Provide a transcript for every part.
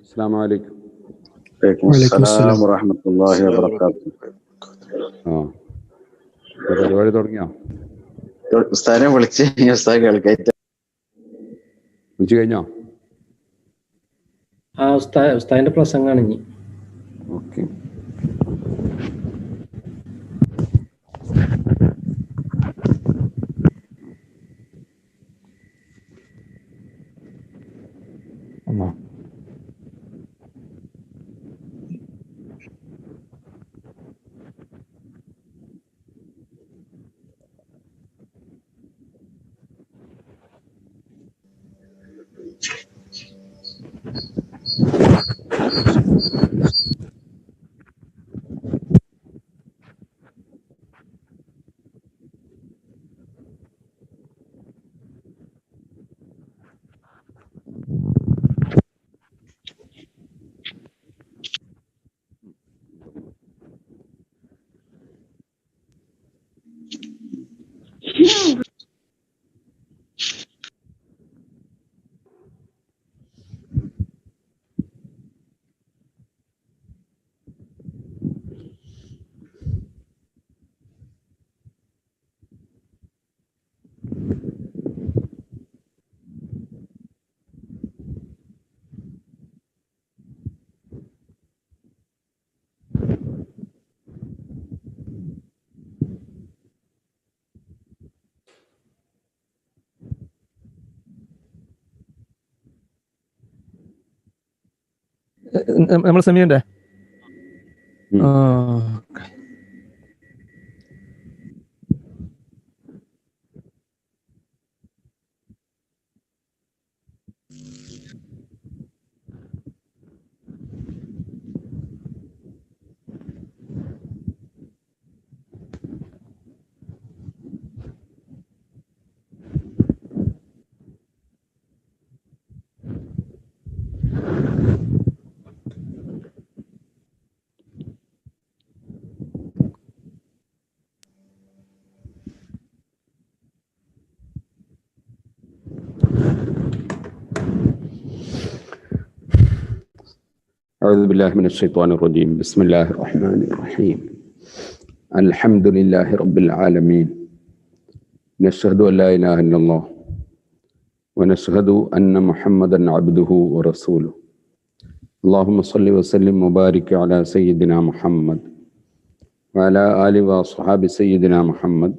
അസ്സലാമു അലൈക്കും. വലൈക്കുമുസ്സലാം വറഹ്മത്തുള്ളാഹി വബറകാതുഹു. പരിപാടി തുടങ്ങിയോ? ഉസ്താദിനെ വിളിച്ച് ഉസ്താദ് കേൾക്കായിട്ട് വിളിച്ചു കഴിഞ്ഞോ? ഉസ്താദിന്റെ പ്രസംഗമാണ് ഇനി. ഓക്കെ. നമ്മൾ സെമിയുണ്ടേ. أعوذ بالله من الشيطان الرجيم. بسم الله الرحمن الرحيم. الحمد لله رب العالمين. نشهد أن لا إله إلا الله ونشهد أن محمدا عبده ورسوله. اللهم صل وسلم وبارك على سيدنا محمد وعلى آله وأصحاب سيدنا محمد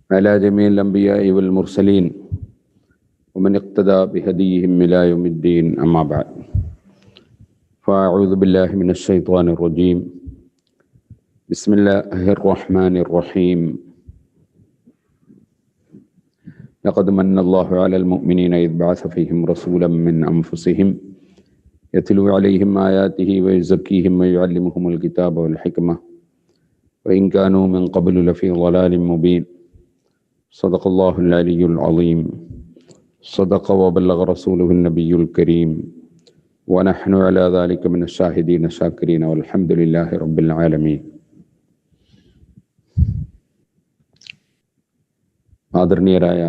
وعلى جميع الأنبياء والمرسلين ومن اقتدى بهديهم إلى يوم الدين. أما بعد، فأعوذ بالله من الشيطان الرجيم. بسم الله الرحمن الرحيم. لقد من الله على المؤمنين إذ بعث فيهم رسولا من أنفسهم يتلو عليهم آياته ويزكيهم ويعلمهم الكتاب والحكمة وإن كانوا من قبل لفي ضلال مبين. صدق الله العلي العظيم. صدق وبلغ رسوله النبي الكريم ونحن على ذلك من الشاهدين الشاكرين والحمد لله رب العالمين. ആദരണീയരായ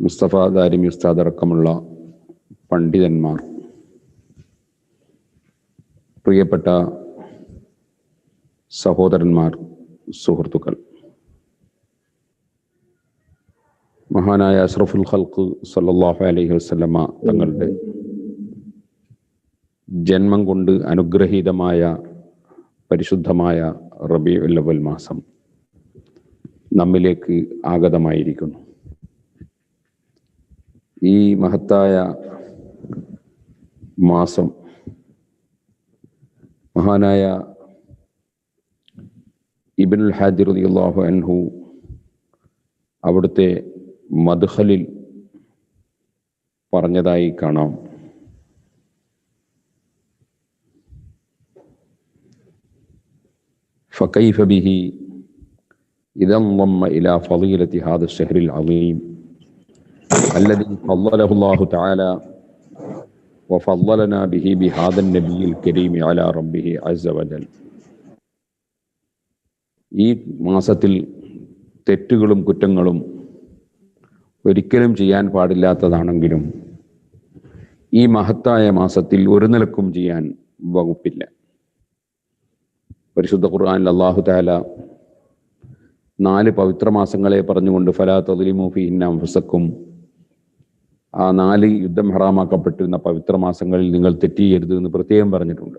മുസ്തഫ ദാരിമി ഉസ്താദ് അടക്കമുള്ള പണ്ഡിതന്മാർ, പ്രിയപ്പെട്ട സഹോദരന്മാർ, സുഹൃത്തുക്കൾ, മഹാനായ അഷ്റഫുൽ ഖൽഖ് സല്ലല്ലാഹു അലൈഹി വസല്ലമ തങ്ങളുടെ ജന്മം കൊണ്ട് അനുഗ്രഹീതമായ പരിശുദ്ധമായ റബീഉൽ അവ്വൽ മാസം നമ്മിലേക്ക് ആഗതമായിരിക്കുന്നു. ഈ മഹത്തായ മാസം മഹാനായ ഇബ്നുൽ ഹാജി റളിയല്ലാഹു അൻഹു അവിടുത്തെ മദ്ഖലിൽ പറഞ്ഞതായി കാണാം. فكيف به إذا انضم إلى فضيلة هذا الشهر العظيم الذي فضله الله تعالى وفضلنا به بهذا النبي الكريم على ربه عز وجل. ഈ മാസത്തിൽ തെറ്റുകളും കുറ്റങ്ങളും ഒരിക്കലും ചെയ്യാൻ പാടില്ലാത്തതാണെങ്കിലും ഈ മഹത്തായ മാസത്തിൽ ഒരു നിലക്കും ചെയ്യാൻ വകുപ്പില്ല. പരിശുദ്ധ ഖുർആനിൽ അല്ലാഹു തആല 4 പവിത്ര മാസങ്ങളെ പറഞ്ഞുകൊണ്ട് ഫലാ തദ്ലിമൂ ഫീഹിന്ന അൻഫുസക്കും, ആ 4 യുദ്ധം ഹറാമാക്കപ്പെട്ടിരുന്ന പവിത്ര മാസങ്ങളിൽ നിങ്ങൾ തെറ്റ് ചെയ്യരുത് എന്ന് പ്രത്യേകം പറഞ്ഞിട്ടുണ്ട്.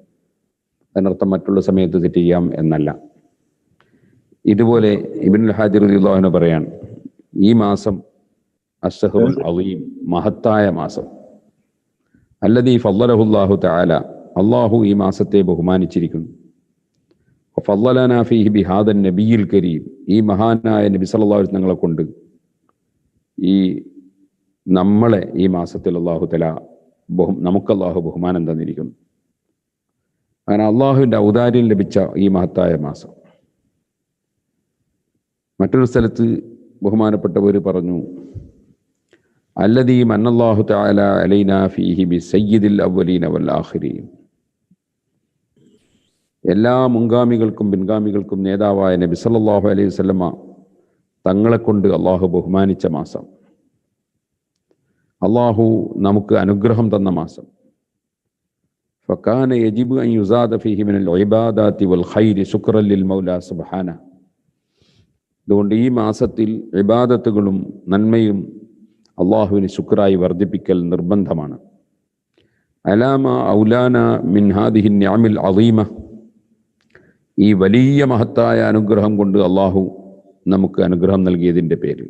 അതിനർത്ഥം മറ്റുള്ള സമയത്ത് തെറ്റ് ചെയ്യാം എന്നല്ല. ഇതുപോലെ ഇബ്നുൽ ഹാജർ റളിയല്ലാഹു അൻഹു പറയാൻ, ഈ മാസം അശ്ശഹറുൽ അളീം, മഹത്തായ മാസം, അല്ലദീ ഫളലഹുല്ലാഹു തആല, അല്ലാഹു ഈ മാസത്തെ ബഹുമാനിച്ചിരിക്കുന്നു. ഫളലനാ ഫീഹി ബിഹാദൻ നബിയിൽ കരീം, ഈ മഹാനായ നബി സല്ലല്ലാഹു അലൈഹി വസല്ലം കൊണ്ട് ഈ നമ്മളെ ഈ മാസത്തിൽ അല്ലാഹു തആല നമുക്ക് അല്ലാഹു ബഹുമാനം തന്നിരിക്കുന്നു. അങ്ങനെ അല്ലാഹുവിൻ്റെ ഔദാര്യം ലഭിച്ച ഈ മഹത്തായ മാസം. മറ്റൊരു സ്ഥലത്ത് ബഹുമാനപ്പെട്ടവർ പറഞ്ഞു, അല്ലദീ മന്നല്ലാഹു തആല അലൈനാ ഫീഹി ബിസയ്യിദിൽ അവ്വലീന വൽ ആഖിരീൻ, എല്ലാ മുൻഗാമികൾക്കും പിൻഗാമികൾക്കും നേതാവായ നബി സല്ലല്ലാഹു അലൈഹി വസല്ലമ തങ്ങളെ കൊണ്ട് അള്ളാഹു ബഹുമാനിച്ച മാസം, അള്ളാഹു നമുക്ക് അനുഗ്രഹം തന്ന മാസം. ഫകാന യജിബു അൻ യുസാദ ഫീഹി മിനൽ ഇബാദാതി വൽ ഖൈരി ശുക്റൻ ലിൽ മൗലാ സുബ്ഹാനഹു. അതുകൊണ്ട് ഈ മാസത്തിൽ ഇബാദത്തുകളും നന്മയും അള്ളാഹുവിന് ശുക്രായി വർദ്ധിപ്പിക്കൽ നിർബന്ധമാണ്. അലാമ ഔലാന മിൻ ഹാദിഹി നിഅമിൽ അളീമ, ഈ വലിയ മഹത്തായ അനുഗ്രഹം കൊണ്ട് അള്ളാഹു നമുക്ക് അനുഗ്രഹം നൽകിയതിൻ്റെ പേരിൽ.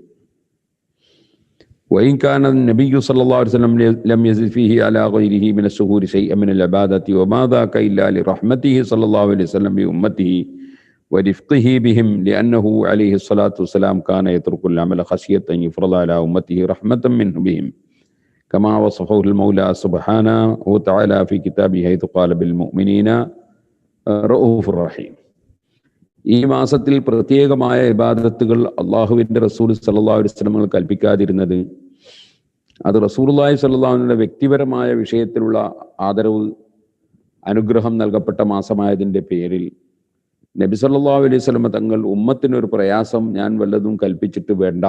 വഇൻ കാന നബിയ്യു സല്ലല്ലാഹു അലൈഹി വസല്ലം ലം യസിദ് ഫീഹി അലാ ഗൈരിഹി മിന ശുഹൂരി ശൈഅൻ മിനൽ ഇബാദത്തി വമാ ദാക ഇല്ലാ ലിറഹ്മതിഹി സല്ലല്ലാഹു അലൈഹി വസല്ലം ബി ഉമ്മത്തിഹി ورفقه بهم لأنه عليه الصلاة والسلام كان يترك العمل خشية أن يفرض على أمته رحمة منه بهم كما وصفه المولى سبحانه وتعالى في كتابه حيث قال بالمؤمنين رؤوف رحيم. ഈ മാസത്തിൽ പ്രത്യേകമായ ഇബാദത്തുകൾ അള്ളാഹുവിൻ്റെ റസൂൽ സല്ലല്ലാഹു അലൈഹി വസല്ലം കൽപ്പിക്കാതിരുന്നത് അത് റസൂലുള്ളാഹി സ്വല്ലല്ലാഹു അലൈഹി വസല്ലം വ്യക്തിപരമായ വിഷയത്തിലുള്ള ആദരവ് അനുഗ്രഹം നൽകപ്പെട്ട മാസമായതിൻ്റെ പേരിൽ നബി സല്ലല്ലാഹു അലൈഹി വസല്ലം തങ്ങൾ ഉമ്മത്തിനൊരു പ്രയാസം ഞാൻ വല്ലതും കൽപ്പിച്ചിട്ട് വേണ്ട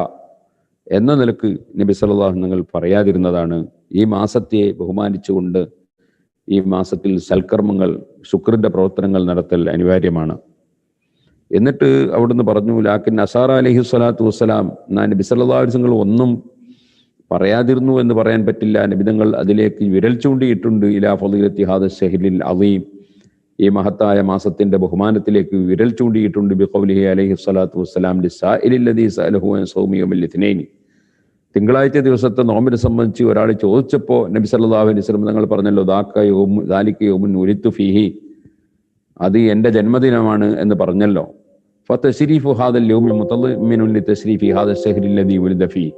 എന്ന നിലക്ക് നബി സല്ലല്ലാഹു തങ്ങൾ പറയാതിരുന്നതാണ്. ഈ മാസത്തെ ബഹുമാനിച്ചുകൊണ്ട് ഈ മാസത്തിൽ സൽക്കർമ്മങ്ങൾ, ശുക്രിൻ്റെ പ്രവർത്തനങ്ങൾ നടത്തൽ അനിവാര്യമാണ്. എന്നിട്ട് അവിടുന്ന് പറഞ്ഞു, ലാക്കിൻ അസാറ അലൈഹി സ്വലാത്തു വസ്സലാം, നബി സല്ലല്ലാഹു അലൈഹി വസല്ലം ഒന്നും പറയാതിരുന്നു എന്ന് പറയാൻ പറ്റില്ല. നബിതങ്ങൾ അതിലേക്ക് വിരൽ ചൂണ്ടിയിട്ടുണ്ട്. ഇലാ ഫളീലത്തി ഹാദ ശഹ്രിൽ അളീം, ഈ മഹത്തായ മാസത്തിന്റെ ബഹുമാനത്തിലേക്ക് വിരൽ ചൂണ്ടിയിട്ടുണ്ട്. ബിഖൗലിഹി അലൈഹി സ്വലാത്തു വസ്സലാം ലിസ്സാഇലിൽ ലദീ സഅലഹു അൻ സൗമി യൗമിൽ ഇത്നൈൻ, തിങ്കളാഴ്ച ദിവസത്തെ നോമ്പിനെ സംബന്ധിച്ച് ഒരാൾ ചോദിച്ചപ്പോൾ നബി സല്ലല്ലാഹു അലൈഹി വസല്ലം തങ്ങൾ പറഞ്ഞല്ലോ, ദാലിക യൗമുൻ ഉലിദ്തു ഫീഹി, അത് എൻ്റെ ജന്മദിനമാണ് എന്ന് പറഞ്ഞല്ലോ. ഫതശ്രീഫു ഹാദൽ യൗമി മുതളമ്മിനുൻ ലിതശ്രീഫി ഹാദ ശഹ്രിൽ ലദീ ഉലിദ ഫീഹി,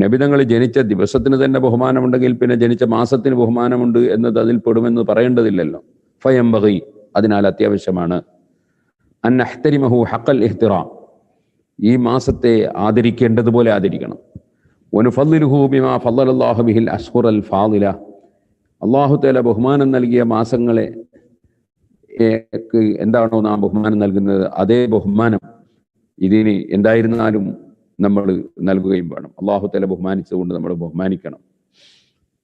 നബിതങ്ങൾ ജനിച്ച ദിവസത്തിന് തന്നെ ബഹുമാനമുണ്ടെങ്കിൽ പിന്നെ ജനിച്ച മാസത്തിന് ബഹുമാനമുണ്ട് എന്നത് അതിൽ പെടുമെന്ന് പറയേണ്ടതില്ലല്ലോ. ഫയംബഗി, അതിനാൽ അത്യാവശ്യമാണ് അൻ നഹ്തരിമഹു ഹഖൽ ഇഹ്തിറാം, ഈ മാസത്തെ ആദരിക്കേണ്ടതുപോലെ ആദരിക്കണം. വനുഫദ്ദിലുഹു ബിമാ ഫദ്ദലല്ലാഹു ബിഹിൽ അശ്ഹുറൽ ഫാദില, അല്ലാഹു തആല ബഹുമാനം നൽകിയ മാസങ്ങളെ എന്താണോ നാം ബഹുമാനം നൽകുന്നത് അതേ ബഹുമാനം ഇതിന് എന്തായിരുന്നാലും നമ്മൾ നൽകുകയും വേണം. അല്ലാഹു തആല ബഹുമാനിച്ചുകൊണ്ട് നമ്മൾ ബഹുമാനിക്കണം.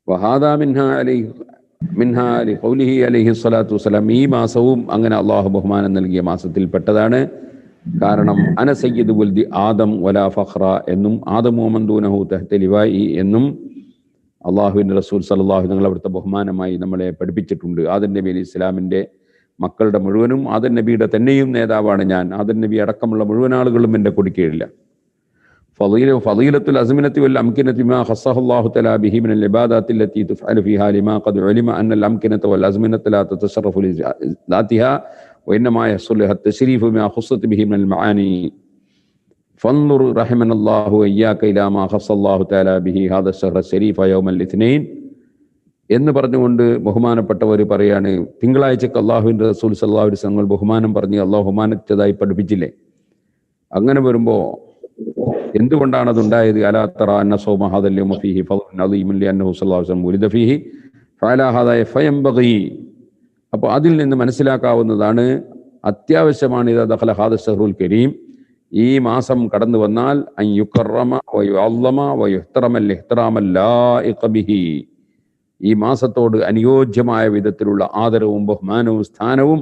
വഹാദാ മിൻഹാ ലിഖൗലിഹി അലൈഹി സ്വലാത്തു വസ്സലാം, ഈ മാസവും അങ്ങനെ അള്ളാഹു ബഹുമാനം നൽകിയ മാസത്തിൽ പെട്ടതാണ്. കാരണം അന സയ്യിദു വൽദി ആദം വലാ ഫഖ്റ എന്നും ആദം വമൻ ദൂനഹു തഹ്ത ലിവാഇ എന്നും അള്ളാഹുവിൻ്റെ റസൂൽ സല്ലല്ലാഹു അലൈഹി വസല്ലം അവിടുത്തെ ബഹുമാനമായി നമ്മളെ പഠിപ്പിച്ചിട്ടുണ്ട്. ആദം നബി അലൈഹി ഇസ്ലാമിൻ്റെ മക്കളുടെ മുഴുവനും ആദം നബിയുടെ തന്നെയും നേതാവാണ് ഞാൻ. ആദം നബി അടക്കമുള്ള മുഴുവൻ ആളുകളും എൻ്റെ കൊടിക്കീഴില്ല. ഫളീലത്തുൽ അസ്മിനത്തി വൽ അംകിനത്തി മാ ഖസ്സഹു അല്ലാഹു തആല ബിഹി മിനൽ ഇബാദാത്തി അല്ലത്തി തുഫഅലു ഫീഹാ ലിമാ ഖദ് ഉലിമ അന്നൽ അംകിനത വൽ അസ്മിനത ലാ തതശറഫു ലിദാതിഹാ വഇന്നമാ യഹ്സുലു ലഹ തശ്രീഫു ബിമാ ഖസ്സത ബിഹി മിനൽ മആനി ഫൻദുർ റഹിമനല്ലാഹു വഇയ്യാക ഇലാ മാ ഖസ്സല്ലാഹു തആല ബിഹി ഹാദ അശ്ശഹ്റ ശരീഫ യൗമൽ ഇത്നൈൻ എന്ന് പറഞ്ഞുകൊണ്ട് ബഹുമാനപ്പെട്ടവർ പറയാണ്, തിങ്കളാഴ്ചക്ക് അള്ളാഹുവിൻ്റെ റസൂൽ സല്ലല്ലാഹു അലൈഹി വസല്ലം ബഹുമാനം പറഞ്ഞ് അള്ളാഹു ബഹുമാനിച്ചതായി പഠിപ്പിച്ചില്ലേ? അങ്ങനെ വരുമ്പോൾ എന്തുകൊണ്ടാണ് അതുണ്ടായത്? അലാ തറ അന്ന സൗമ ഹാദൽ യൗമ ഫീഹി ഫളൻ അളീമുൻ ലിഅന്നഹു സല്ലല്ലാഹു അലൈഹി വസല്ലം ഉലിദ ഫീഹി ഫഅലാ ഹാദാ ഫയംബഗി. അപ്പോൾ അതിൽ നിന്ന് മനസ്സിലാക്കാവുന്നതാണ് അത്യാവശ്യമാണ്. ഇദാ ദഖല ഹാദ ശഹ്റുൽ കരീം, ഈ മാസം കടന്നു വന്നാൽ അൻ യുകറമ വയുഅല്ലമ വയുഹ്തറമൽ ഇഹ്തിറാമൽ ലായിഖ ബിഹി, ഈ മാസത്തോട് അനുയോജ്യമായ വിധത്തിലുള്ള ആദരവും ബഹുമാനവും സ്ഥാനവും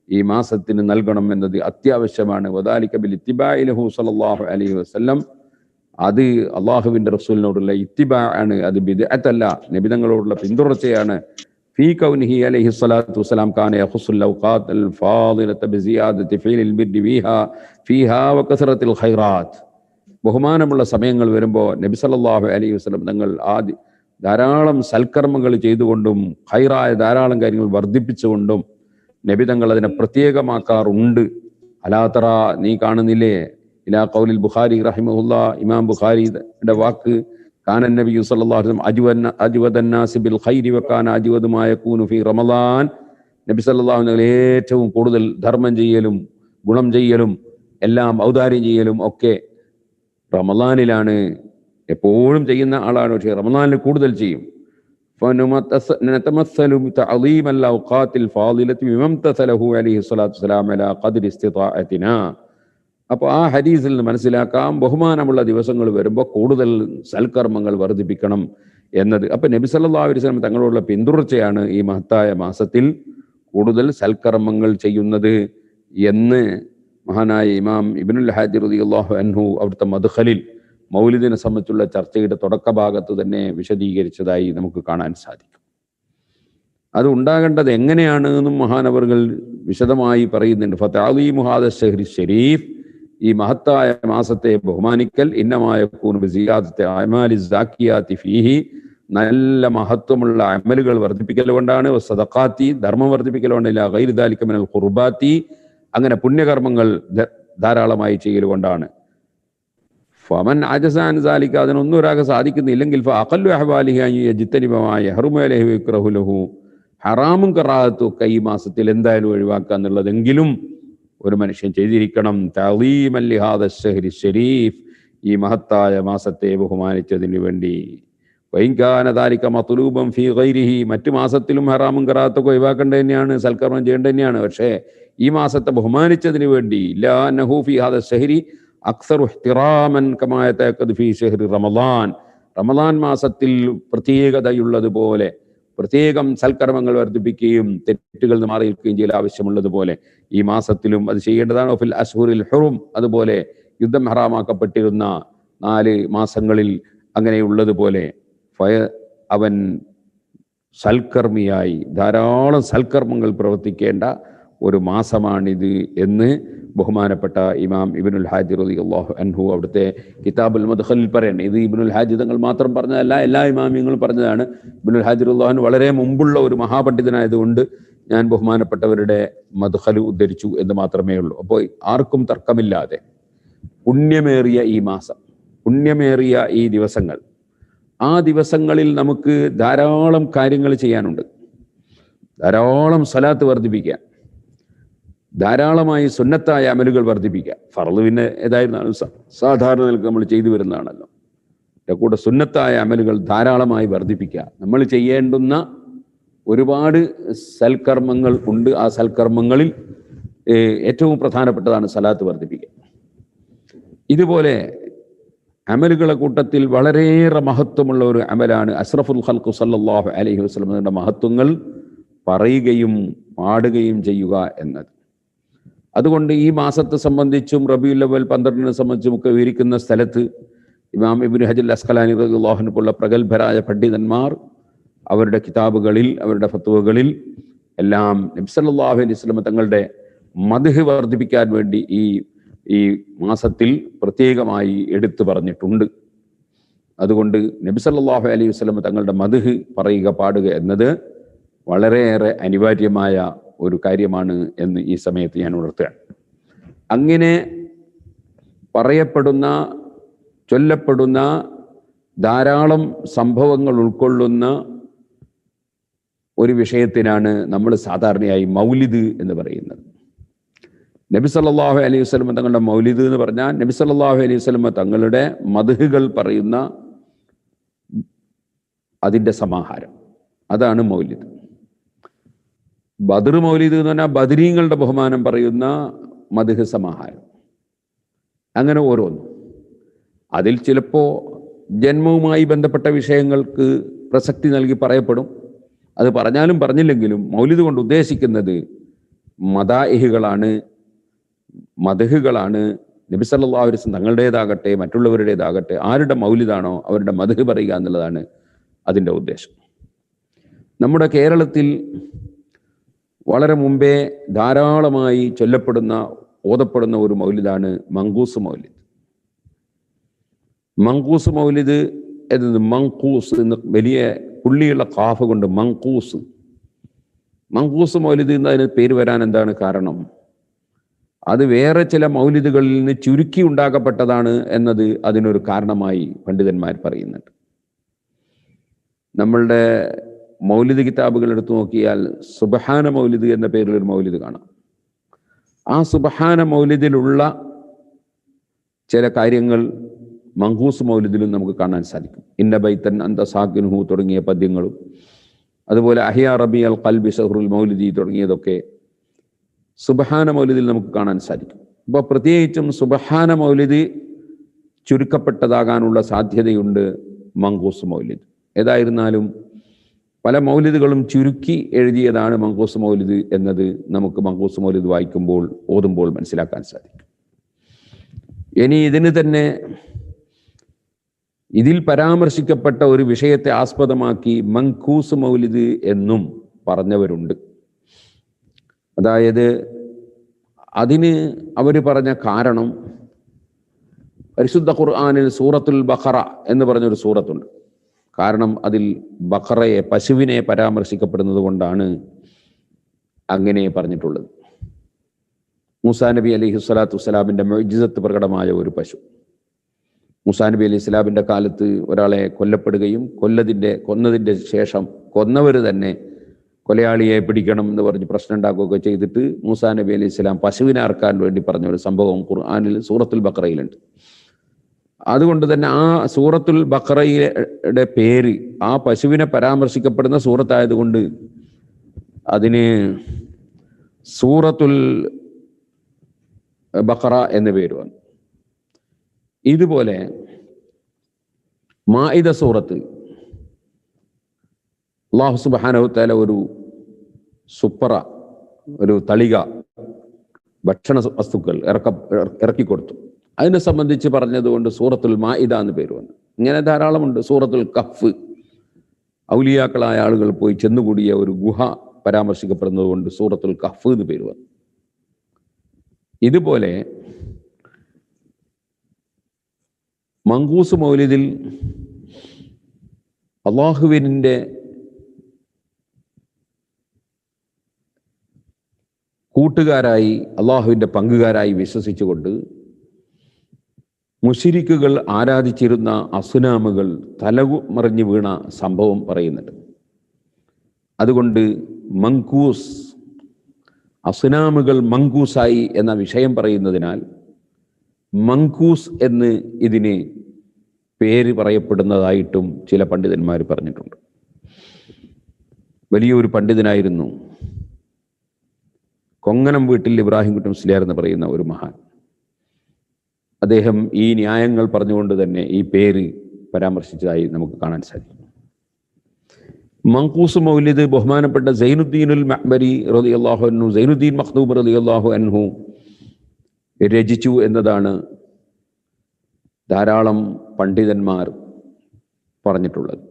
ഈ മാസത്തിന് നൽകണം എന്നത് അത്യാവശ്യമാണ്. വദാലിക ബിൽ ഇത്തിബാഇ ലഹു സ്വല്ലല്ലാഹു അലൈഹി വസല്ലം, അത് അള്ളാഹുവിൻ്റെ റസൂലിനോടുള്ള ഇത്തിബാ ആണ്, അത് ബിദ്അത്തല്ല, നബി തങ്ങളോടുള്ള പിന്തുടർച്ചയാണ്. ഫീ കൗനിഹി അലൈഹി സ്വലാത്തു വസ്സലാം കാന യഖുസ്സുൽ ഔഖാത്തൽ ഫാദിലത ബിസിയാദതി ഫീലിൽ ബിർരി ഫീഹാ വകസറത്തിൽ ഖൈറാത്ത്. ബഹുമാനമുള്ള സമയങ്ങൾ വരുമ്പോൾ നബി സല്ലല്ലാഹു അലൈഹി വസല്ലം തങ്ങൾ ധാരാളം സൽക്കർമ്മങ്ങൾ ചെയ്തുകൊണ്ടും ഖൈറായ ധാരാളം കാര്യങ്ങൾ വർദ്ധിപ്പിച്ചുകൊണ്ടും നബി തങ്ങൾ അതിനെ പ്രത്യേകമാക്കാറുണ്ട്. അലാതറ, നീ കാണുന്നില്ലേ, ഇലാ ഖൗലിൽ ബുഖാരി റഹിമഹുല്ലാ, ഇമാം ബുഖാരിയുടെ വാക്ക്, കാനൻ നബി സല്ലല്ലാഹു അലൈഹി വസല്ലം അജ്വദന്നാസി ബിൽ ഖൈരി വകാന അജ്വദു മാ യകൂനു ഫീ റമളാൻ. നബി സല്ലല്ലാഹു അലൈഹി വസല്ലം ഏറ്റവും കൂടുതൽ ധർമ്മം ചെയ്യലും ഗുണം ചെയ്യലും എല്ലാം ഔദാര്യം ചെയ്യലും ഒക്കെ റമളാനിലാണ്, എപ്പോഴും ചെയ്യുന്ന ആളാണ്, പക്ഷേ റമളാനിൽ കൂടുതൽ ചെയ്യും. فنتمثل بتعظيم الأوقات الفاضلة بما امتثله عليه الصلاة والسلام على قدر استطاعتنا. അപ്പോൾ ആ ഹദീസിൽ നിന്ന് മനസ്സിലാക്കാം, ബഹുമാനമുള്ള ദിവസങ്ങൾ വരുമ്പോൾ കൂടുതൽ സൽക്കർമ്മങ്ങൾ വർദ്ധിപ്പിക്കണം എന്നത്. അപ്പം നബി സല്ലല്ലാഹു അലൈഹി വസല്ലം തങ്ങളോടുള്ള പിന്തുടർച്ചയാണ് ഈ മഹത്തായ മാസത്തിൽ കൂടുതൽ സൽക്കർമ്മങ്ങൾ ചെയ്യുന്നത് എന്ന് മഹാനായ ഇമാം ഇബ്നുൽ ഹാജി റളിയല്ലാഹു അൻഹു അവിടുത്തെ മദ്ഖലിൽ മൗലിദിനെ സംബന്ധിച്ചുള്ള ചർച്ചയുടെ തുടക്കഭാഗത്ത് തന്നെ വിശദീകരിച്ചതായി നമുക്ക് കാണാൻ സാധിക്കും. അത് ഉണ്ടാകേണ്ടത് എങ്ങനെയാണ് എന്നും മഹാനവറുകൾ വിശദമായി പറയുന്നുണ്ട്. ഫതഅലീമു ഹാദ ശഹ്രി ശരീഫ്, ഈ മഹത്തായ മാസത്തെ ബഹുമാനിക്കൽ, ഇന്നമാ യകൂനു ബിസിയാദത്തി അഅമാലി സാക്കിയാത്തി ഫീഹി, നല്ല മഹത്വമുള്ള അമലുകൾ വർദ്ധിപ്പിക്കൽ കൊണ്ടാണ്, സദഖാത്തി, ധർമ്മം വർദ്ധിപ്പിക്കൽ കൊണ്ട്, ഇലാ ഗൈരി ദാലിക മിനൽ ഖുർബാത്തി, അങ്ങനെ പുണ്യകർമ്മങ്ങൾ ധാരാളമായി ചെയ്യൽ കൊണ്ടാണ്. ഫമൻ അജസ അൻ സാലിക, അതിനൊന്നും ഒരാൾക്ക് സാധിക്കുന്നില്ലെങ്കിൽ ഫഅഖല്ലു അഹ്വാലിഹി അൻ യജ്തനിബ മാ യഹ്റുമു അലൈഹി വയക്റഹു ലഹു, ഹറാമും കറാഹത്തും ഒക്കെ ഈ മാസത്തിൽ എന്തായാലും ഒഴിവാക്കുക എന്നുള്ളതെങ്കിലും ഒരു മനുഷ്യൻ ചെയ്തിരിക്കണം. തഅളീമൻ ലിഹാദ ശഹ്രി ശരീഫ്, ഈ മഹത്തായ മാസത്തെ ബഹുമാനിച്ചതിന് വേണ്ടി. വഇൻ കാന ദാലിക മത്ലൂബൻ ഫീ ഗൈരിഹി, മറ്റു മാസത്തിലും ഹറാമും കറാഹത്തൊക്കെ ഒഴിവാക്കേണ്ടത് തന്നെയാണ്, സൽക്കർമ്മം ചെയ്യേണ്ടത് തന്നെയാണ്. പക്ഷേ ഈ മാസത്തെ ബഹുമാനിച്ചതിന് വേണ്ടി ലാ അന്നഹു ഫീ ഹാദ ശഹ്രി അക്സറു ഇഹ്തിറാമൻ കമാ യതഅക്കദു ഫീ ശഹ്രി റമളാൻ, റമളാൻ മാസത്തിൽ പ്രത്യേകതയുള്ളതുപോലെ പ്രത്യേകം സൽക്കർമ്മങ്ങൾ വർദ്ധിപ്പിക്കുകയും തെറ്റുകൾ മാറി നിൽക്കുകയും ചെയ്യൽ ആവശ്യമുള്ളതുപോലെ ഈ മാസത്തിലും അത് ചെയ്യേണ്ടതാണ്. ഫിൽ അശ്ഹുറിൽ ഹുറും, അതുപോലെ യുദ്ധം ഹറാമാക്കപ്പെട്ടിരുന്ന 4 മാസങ്ങളിൽ അങ്ങനെയുള്ളതുപോലെ അവൻ സൽക്കർമ്മിയായി ധാരാളം സൽക്കർമ്മങ്ങൾ പ്രവർത്തിക്കേണ്ട ഒരു മാസമാണിത് എന്ന് ബഹുമാനപ്പെട്ട ഇമാം ഇബ്നുൽ ഹാജി റളിയല്ലാഹു അൻഹു അവിടുത്തെ കിതാബുൽ മദ്ഖലിൽ പറയുന്നത്. ഇത് ഇബ്നുൽ ഹാജി തങ്ങൾ മാത്രം പറഞ്ഞതല്ല, എല്ലാ ഇമാമിയങ്ങളും പറഞ്ഞതാണ്. ഇബ്നുൽ ഹാജി റളിയല്ലാഹു അൻഹു വളരെ മുമ്പുള്ള ഒരു മഹാപണ്ഡിതനായതുകൊണ്ട് ഞാൻ ബഹുമാനപ്പെട്ടവരുടെ മദ്ഖൽ ഉദ്ധരിച്ചു എന്ന് മാത്രമേ ഉള്ളൂ. അപ്പോൾ ആർക്കും തർക്കമില്ലാതെ പുണ്യമേറിയ ഈ മാസം, പുണ്യമേറിയ ഈ ദിവസങ്ങൾ, ആ ദിവസങ്ങളിൽ നമുക്ക് ധാരാളം കാര്യങ്ങൾ ചെയ്യാനുണ്ട്. ധാരാളം സ്വലാത്ത് വർദ്ധിപ്പിക്കാൻ, ധാരാളമായി സുന്നത്തായ അമലുകൾ വർദ്ധിപ്പിക്കുക. ഫർള് പിന്നെ ഏതായിരുന്നാലും സാധാരണ നിലക്ക് നമ്മൾ ചെയ്തു വരുന്നതാണല്ലോ. കൂടെ സുന്നത്തായ അമലുകൾ ധാരാളമായി വർദ്ധിപ്പിക്കുക. നമ്മൾ ചെയ്യേണ്ടുന്ന ഒരുപാട് സൽക്കർമ്മങ്ങൾ ഉണ്ട്. ആ സൽക്കർമ്മങ്ങളിൽ ഏറ്റവും പ്രധാനപ്പെട്ടതാണ് സലാത്ത് വർദ്ധിപ്പിക്കുക. ഇതുപോലെ അമലുകളെ കൂട്ടത്തിൽ വളരെയേറെ മഹത്വമുള്ള ഒരു അമലാണ് അഷ്റഫുൽ ഖൽഖ് സല്ലല്ലാഹു അലൈഹി വസല്ലമയുടെ മഹത്വങ്ങൾ പറയുകയും പാടുകയും ചെയ്യുക എന്നത്. അതുകൊണ്ട് ഈ മാസത്തെ സംബന്ധിച്ചും റബീഉൽ അവ്വൽ 12 സംബന്ധിച്ചും ഒക്കെ വിവരിക്കുന്ന സ്ഥലത്ത് ഇമാം ഇബ്നു ഹജർ അസ്ഖലാനി റളിയല്ലാഹു അൻഹു പോലുള്ള പ്രഗത്ഭരായ പണ്ഡിതന്മാർ അവരുടെ കിതാബുകളിൽ, അവരുടെ ഫത്വകളിൽ എല്ലാം നബി സല്ലല്ലാഹു അലൈഹി വസല്ലം തങ്ങളുടെ മദ്ഹ് വർദ്ധിപ്പിക്കാൻ വേണ്ടി ഈ മാസത്തിൽ പ്രത്യേകമായി എടുത്തു പറഞ്ഞിട്ടുണ്ട്. അതുകൊണ്ട് നബി സല്ലല്ലാഹു അലൈഹി വസല്ലം തങ്ങളുടെ മദ്ഹ് പറയുക, പാടുക എന്നത് വളരെയേറെ അനിവാര്യമായ ഒരു കാര്യമാണ് എന്ന് ഈ സമയത്ത് ഞാൻ ഉണർത്തുകയാണ്. അങ്ങനെ പറയപ്പെടുന്ന, ചൊല്ലപ്പെടുന്ന ധാരാളം സംഭവങ്ങൾ ഉൾക്കൊള്ളുന്ന ഒരു വിഷയത്തിനാണ് നമ്മൾ സാധാരണയായി മൗലിദ് എന്ന് പറയുന്നത്. നബി സല്ലല്ലാഹു അലൈഹി വസല്ലം തങ്ങളുടെ മൗലിദ് എന്ന് പറഞ്ഞാൽ നബി സല്ലല്ലാഹു അലൈഹി വസല്ലം തങ്ങളുടെ മദ്ഹുകൾ പറയുന്ന അതിൻ്റെ സമാഹാരം, അതാണ് മൗലിദ്. ബദർ മൗലിദ് എന്ന് പറഞ്ഞാൽ ബദരീങ്ങളുടെ ബഹുമാനം പറയുന്ന മദ്ഹ് സമാഹാരം. അങ്ങനെ ഓരോന്നും അതിൽ ചിലപ്പോൾ ജന്മവുമായി ബന്ധപ്പെട്ട വിഷയങ്ങൾക്ക് പ്രസക്തി നൽകി പറയപ്പെടും. അത് പറഞ്ഞാലും പറഞ്ഞില്ലെങ്കിലും മൗലിദ് കൊണ്ട് ഉദ്ദേശിക്കുന്നത് മദാഇഹുകളാണ്, മദ്ഹുകളാണ്. നബി സല്ലല്ലാഹു അലൈഹി വസല്ലം തങ്ങളുടേതാകട്ടെ മറ്റുള്ളവരുടേതാകട്ടെ ആരുടെ മൗലിദാണോ അവരുടെ മദ്ഹ് പറയുക എന്നുള്ളതാണ് അതിൻ്റെ ഉദ്ദേശം. നമ്മുടെ കേരളത്തിൽ വളരെ മുമ്പേ ധാരാളമായി ചൊല്ലപ്പെടുന്ന ഓതപ്പെടുന്ന ഒരു മൗലിദാണ് മങ്കൂസ് മൗലിദ്. മങ്കൂസ് മൗലിദ് എന്നത് മങ്കൂസ് എന്ന് വലിയ പുള്ളിയുള്ള കാഫ് കൊണ്ട് മങ്കൂസ്. മങ്കൂസ് മൗലിദ് എന്നതിന് പേര് വരാൻ എന്താണ് കാരണം? അത് വേറെ ചില മൗലിദുകളിൽ നിന്ന് ചുരുക്കി ഉണ്ടാക്കപ്പെട്ടതാണ് എന്നത് അതിനൊരു കാരണമായി പണ്ഡിതന്മാർ പറയുന്നുണ്ട്. നമ്മളുടെ മൗലിദ് കിതാബുകൾ എടുത്തു നോക്കിയാൽ സുബ്ഹാന മൗലിദ് എന്ന പേരിലൊരു മൗലിദ് കാണാം. ആ സുബ്ഹാന മൗലിദിലുള്ള ചില കാര്യങ്ങൾ മങ്കൂസ് മൗലിദിലും നമുക്ക് കാണാൻ സാധിക്കും. ഇന്ന ബൈത്തൻ അന്ത സാക്കിൻഹു തുടങ്ങിയ പദ്യങ്ങളും അതുപോലെ അഹിയ റബി അൽ ഖൽബി സഹറുൽ മൗലിദി തുടങ്ങിയതൊക്കെ സുബ്ഹാന മൗലിദിൽ നമുക്ക് കാണാൻ സാധിക്കും. അപ്പോൾ പ്രത്യേകിച്ചും സുബ്ഹാന മൗലിദ് ചുരുക്കപ്പെട്ടതാകാനുള്ള സാധ്യതയുണ്ട് മങ്കൂസ് മൗലിദ്. ഏതായിരുന്നാലും പല മൗലിദുകളും ചുരുക്കി എഴുതിയതാണ് മങ്കൂസ് മൗലിദ് എന്നത് നമുക്ക് മങ്കൂസ് മൗലിദ് വായിക്കുമ്പോൾ ഓതുമ്പോൾ മനസ്സിലാക്കാൻ സാധിക്കും. ഇനി ഇതിന് തന്നെ ഇതിൽ പരാമർശിക്കപ്പെട്ട ഒരു വിഷയത്തെ ആസ്പദമാക്കി മങ്കൂസ് മൗലിദ് എന്നും പറഞ്ഞവരുണ്ട്. അതായത് അതിന് അവർ പറഞ്ഞ കാരണം പരിശുദ്ധ ഖുർആനിൽ സൂറത്തുൽ ബഖറ എന്ന് പറഞ്ഞൊരു സൂറത്തുണ്ട്. കാരണം അതിൽ ബഖറയെ പശുവിനെ പരാമർശിക്കപ്പെടുന്നത് കൊണ്ടാണ് അങ്ങനെ പറഞ്ഞിട്ടുള്ളത്. മൂസാ നബി അലൈഹി സ്വലാത്തു വസ്സലാമിൻ്റെ മുഅ്ജിസത്ത് പ്രകടമായ ഒരു പശു. മൂസാ നബി അലൈഹി സ്വലാമിൻ്റെ കാലത്ത് ഒരാളെ കൊല്ലപ്പെടുകയും കൊന്നതിൻ്റെ ശേഷം കൊന്നവർ തന്നെ കൊലയാളിയെ പിടിക്കണം എന്ന് പറഞ്ഞ് പ്രശ്നം ഉണ്ടാക്കുകയൊക്കെ ചെയ്തിട്ട് മൂസാ നബി അലൈഹി സ്വലാം പശുവിനെ അറക്കാൻ വേണ്ടി പറഞ്ഞ ഒരു സംഭവം ഖുർആനിൽ സൂറത്തുൽ ബഖറയിലുണ്ട്. അതുകൊണ്ട് തന്നെ ആ സൂറത്തുൽ ബഖറയുടെ പേര് ആ പശുവിനെ പരാമർശിക്കപ്പെടുന്ന സൂറത്തായതുകൊണ്ട് അതിന് സൂറത്തുൽ ബഖറ എന്ന പേര് വന്നു. ഇതുപോലെ മാഇദ സൂറത്ത് അല്ലാഹു സുബ്ഹാനഹു വതആല ഒരു സുപ്പറ, ഒരു തളിക ഭക്ഷണ വസ്തുക്കൾ ഇറക്കിക്കൊടുത്തു. അതിനെ സംബന്ധിച്ച് പറഞ്ഞതുകൊണ്ട് സൂറത്തുൽ മാഇദ എന്ന് പേര് വന്നു. ഇങ്ങനെ ധാരാളമുണ്ട്. സൂറത്തുൽ കഹ്ഫ് ഔലിയാക്കളായ ആളുകൾ പോയി ചെന്നുകൂടിയ ഒരു ഗുഹ പരാമർശിക്കപ്പെടുന്നത് കൊണ്ട് സൂറത്തുൽ കഹ്ഫ് എന്ന് പേര് വന്നു. ഇതുപോലെ മങ്കൂസ് മൗലിദിൽ അള്ളാഹുവിൻ്റെ കൂട്ടുകാരായി അള്ളാഹുവിൻ്റെ പങ്കുകാരായി വിശ്വസിച്ചുകൊണ്ട് മുശ്രിക്കുകൾ ആരാധിച്ചിരുന്ന അസുനാമുകൾ തലമറിഞ്ഞു വീണ സംഭവം പറയുന്നുണ്ട്. അതുകൊണ്ട് മങ്കൂസ്, അസുനാമുകൾ മങ്കൂസായി എന്ന വിഷയം പറയുന്നതിനാൽ മങ്കൂസ് എന്ന് ഇതിന് പേര് പറയപ്പെടുന്നതായിട്ടും ചില പണ്ഡിതന്മാർ പറഞ്ഞിട്ടുണ്ട്. വലിയൊരു പണ്ഡിതനായിരുന്നു കൊങ്ങനം വീട്ടിൽ ഇബ്രാഹിം കുട്ടി മുസ്ലിയാർ എന്ന് പറയുന്ന ഒരു മഹാൻ. അദ്ദേഹം ഈ ന്യായങ്ങൾ പറഞ്ഞുകൊണ്ട് തന്നെ ഈ പേര് പരാമർശിച്ചതായി നമുക്ക് കാണാൻ സാധിക്കും. മങ്കൂസ് മൗലിദ് ബഹുമാനപ്പെട്ട സൈനുദ്ദീനുൽ മഅ്ബരി റളിയല്ലാഹു അൻഹു, സൈനുദ്ദീൻ മഖ്ദൂം റളിയല്ലാഹു അൻഹു രചിച്ചു എന്നതാണ് ധാരാളം പണ്ഡിതന്മാർ പറഞ്ഞിട്ടുള്ളത്.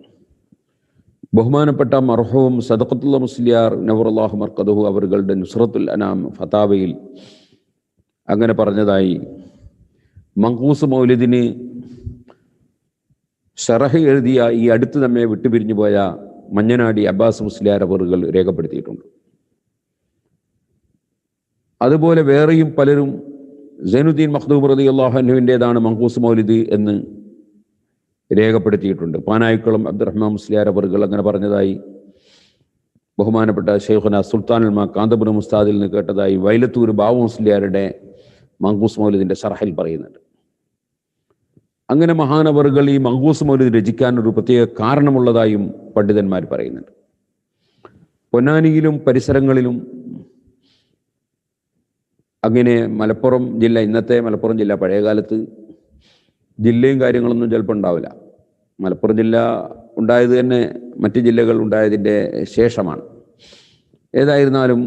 ബഹുമാനപ്പെട്ട മർഹൂം സദഖത്തുള്ള മുസ്ലിയാർ നവറുല്ലാഹു മർക്കദഹു അവരുടെ നുസ്രത്തുൽ അനാം ഫതാവയിൽ അങ്ങനെ പറഞ്ഞതായി മങ്കൂസ് മൗലിദിന് ഷറഹ് എഴുതിയ ഈ അടുത്ത് നമ്മെ വിട്ടുപിരിഞ്ഞു പോയ മഞ്ഞനാടി അബ്ബാസ് മുസ്ലിയാർ അവറുകൾ രേഖപ്പെടുത്തിയിട്ടുണ്ട്. അതുപോലെ വേറെയും പലരും സൈനുദ്ദീൻ മഖ്ദൂം റളിയല്ലാഹു അൻഹുവിൻ്റെതാണ് മങ്കൂസ് മൗലിദ് എന്ന് രേഖപ്പെടുത്തിയിട്ടുണ്ട്. പാനായിക്കുളം അബ്ദുറഹ്മാൻ മുസ്ലിയാർ അവറുകൾ അങ്ങനെ പറഞ്ഞതായി ബഹുമാനപ്പെട്ട ശൈഖുന സുൽത്താനുൽ മാ കാന്തപുരം ഉസ്താദിൽ നിന്ന് കേട്ടതായി വൈലത്തൂർ ബാവു മുസ്ലിയാരുടെ മങ്കൂസ് മൗലിദിൻ്റെ ഷറഹിൽ പറയുന്നുണ്ട്. അങ്ങനെ മഹാനവറുകൾ ഈ മങ്കൂസ് മൗലിദ് രചിക്കാൻ ഒരു പ്രത്യേക കാരണമുള്ളതായും പണ്ഡിതന്മാർ പറയുന്നുണ്ട്. പൊന്നാനിയിലും പരിസരങ്ങളിലും അങ്ങനെ മലപ്പുറം ജില്ല, ഇന്നത്തെ മലപ്പുറം ജില്ല, പഴയകാലത്ത് ജില്ലയും കാര്യങ്ങളൊന്നും ചിലപ്പോൾ ഉണ്ടാവില്ല. മലപ്പുറം ജില്ല ഉണ്ടായത് തന്നെ മറ്റ് ജില്ലകൾ ഉണ്ടായതിൻ്റെ ശേഷമാണ്. ഏതായിരുന്നാലും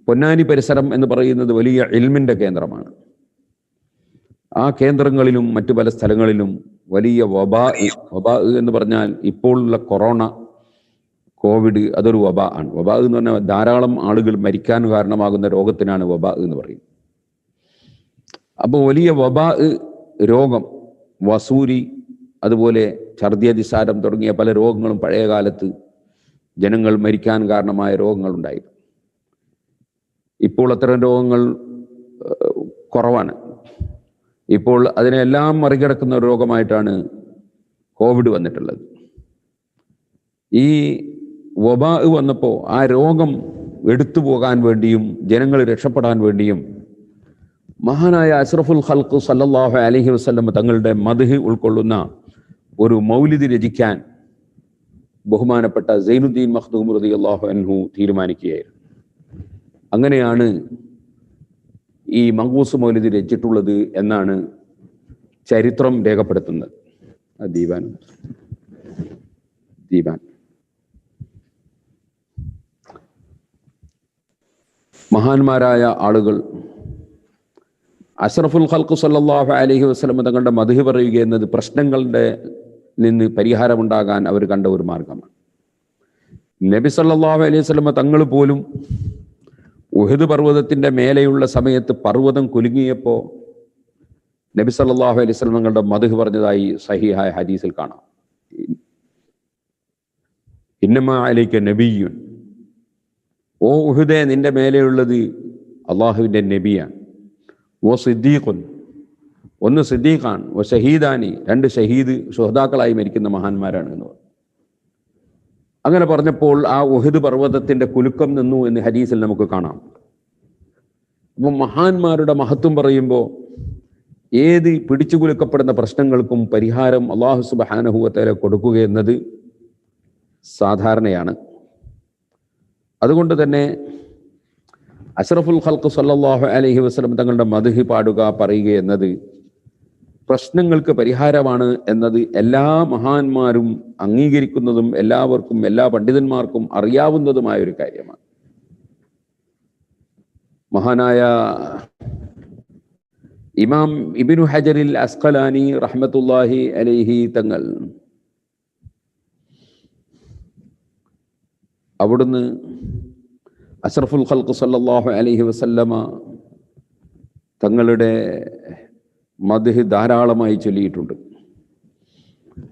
പൊന്നാനി പരിസരം എന്ന് പറയുന്നത് വലിയ ഇൽമിൻ്റെ കേന്ദ്രമാണ്. ആ കേന്ദ്രങ്ങളിലും മറ്റു പല സ്ഥലങ്ങളിലും വലിയ വബാ എന്ന് പറഞ്ഞാൽ ഇപ്പോഴുള്ള കൊറോണ, കോവിഡ്, അതൊരു വബാ ആണ്. വബാ എന്ന് പറഞ്ഞാൽ ധാരാളം ആളുകൾ മരിക്കാൻ കാരണമാകുന്ന രോഗത്തിനാണ് വബാ എന്ന് പറയും. അപ്പോൾ വലിയ വബാ രോഗം, വസൂരി, അതുപോലെ ഛർദി, അതിസാരം തുടങ്ങിയ പല രോഗങ്ങളും പഴയ കാലത്ത് ജനങ്ങൾ മരിക്കാൻ കാരണമായ രോഗങ്ങളുണ്ടായി. ഇപ്പോൾ അത്തരം രോഗങ്ങൾ കുറവാണ്. ഇപ്പോൾ അതിനെല്ലാം മറികടക്കുന്ന ഒരു രോഗമായിട്ടാണ് കോവിഡ് വന്നിട്ടുള്ളത്. ഈ വബാ വന്നപ്പോൾ ആ രോഗം എടുത്തു പോകാൻ വേണ്ടിയും ജനങ്ങൾ രക്ഷപ്പെടാൻ വേണ്ടിയും മഹാനായ അഷ്റഫുൽ ഖൽഖ് സല്ലല്ലാഹു അലൈഹി വസല്ലം തങ്ങളുടെ മദ്ഹ് ഉൾക്കൊള്ളുന്ന ഒരു മൗലിദ് രചിക്കാൻ ബഹുമാനപ്പെട്ട സൈനുദ്ദീൻ മഖ്ദൂം റളിയല്ലാഹു അൻഹു തീരുമാനിക്കുകയായിരുന്നു. അങ്ങനെയാണ് ഈ മങ്കൂസ് മൗലിദ് രചിച്ചിട്ടുള്ളത് എന്നാണ് ചരിത്രം രേഖപ്പെടുത്തുന്നത്. ദീവാൻ മഹാന്മാരായ ആളുകൾ അഷ്റഫുൽ ഖൽഖ് സല്ലല്ലാഹു അലൈഹി വസല്ലം തങ്ങളുടെ മദ്ഹ് പറയുക എന്നത് പ്രശ്നങ്ങളുടെ നിന്ന് പരിഹാരമുണ്ടാകാൻ അവർ കണ്ട ഒരു മാർഗമാണ്. നബി സല്ലല്ലാഹു അലൈഹി വസല്ലം തങ്ങൾ പോലും ഉഹദ് പർവ്വതത്തിന്റെ മേലെയുള്ള സമയത്ത് പർവ്വതം കുലുങ്ങിയപ്പോൾ നബി സല്ലല്ലാഹു അലൈഹി വസല്ലം തങ്ങളുടെ മദ്ഹ് പറഞ്ഞതായി സഹീഹായ ഹദീസിൽ കാണാം. ഇന്നമാ അലൈക നബിയ്യുൻ, ഓ ഉഹദേ, നിന്റെ മേലെയുള്ളത് അള്ളാഹുവിൻ്റെ നബിയാണ്. ഓ സിദ്ദീഖുൻ, ഒന്ന് സിദ്ദീഖാണ്. ഓ ഷഹീദാനി, രണ്ട് ഷഹീദ്, ശുഹദാക്കളായി മരിക്കുന്ന മഹാന്മാരാണ് എന്ന് പറഞ്ഞു. അങ്ങനെ പറഞ്ഞപ്പോൾ ആ ഉഹദ് പർവ്വതത്തിന്റെ കുലുക്കം നിന്നു എന്ന് ഹദീസിൽ നമുക്ക് കാണാം. അപ്പം മഹാന്മാരുടെ മഹത്വം പറയുമ്പോൾ ഏത് പിടിച്ചു കുലുക്കപ്പെടുന്ന പ്രശ്നങ്ങൾക്കും പരിഹാരം അല്ലാഹു സുബ്ഹാനഹു വ തആല കൊടുക്കുക എന്നത് സാധാരണയാണ്. അതുകൊണ്ട് തന്നെ അഷ്റഫുൽ ഖൽഖ് സല്ലല്ലാഹു അലൈഹി വസല്ലം തങ്ങളുടെ മദ്ഹ് പാടുക, പറയുക എന്നത് പ്രശ്നങ്ങൾക്ക് പരിഹാരമാണ് എന്നത് എല്ലാ മഹാന്മാരും അംഗീകരിക്കുന്നതും എല്ലാവർക്കും, എല്ലാ പണ്ഡിതന്മാർക്കും അറിയാവുന്നതുമായ ഒരു കാര്യമാണ്. മഹാനായ ഇമാം ഇബ്നു ഹജറിൽ അസ്ഖലാനി റഹ്മത്തുള്ളാഹി അലൈഹി തങ്ങൾ അവിടുന്ന് അഷ്റഫുൽ ഖൽഖ് സല്ലല്ലാഹു അലൈഹി വസല്ലമ തങ്ങളുടെ മദ്ഹ് ധാരാളമായി ചൊല്ലിയിട്ടുണ്ട്.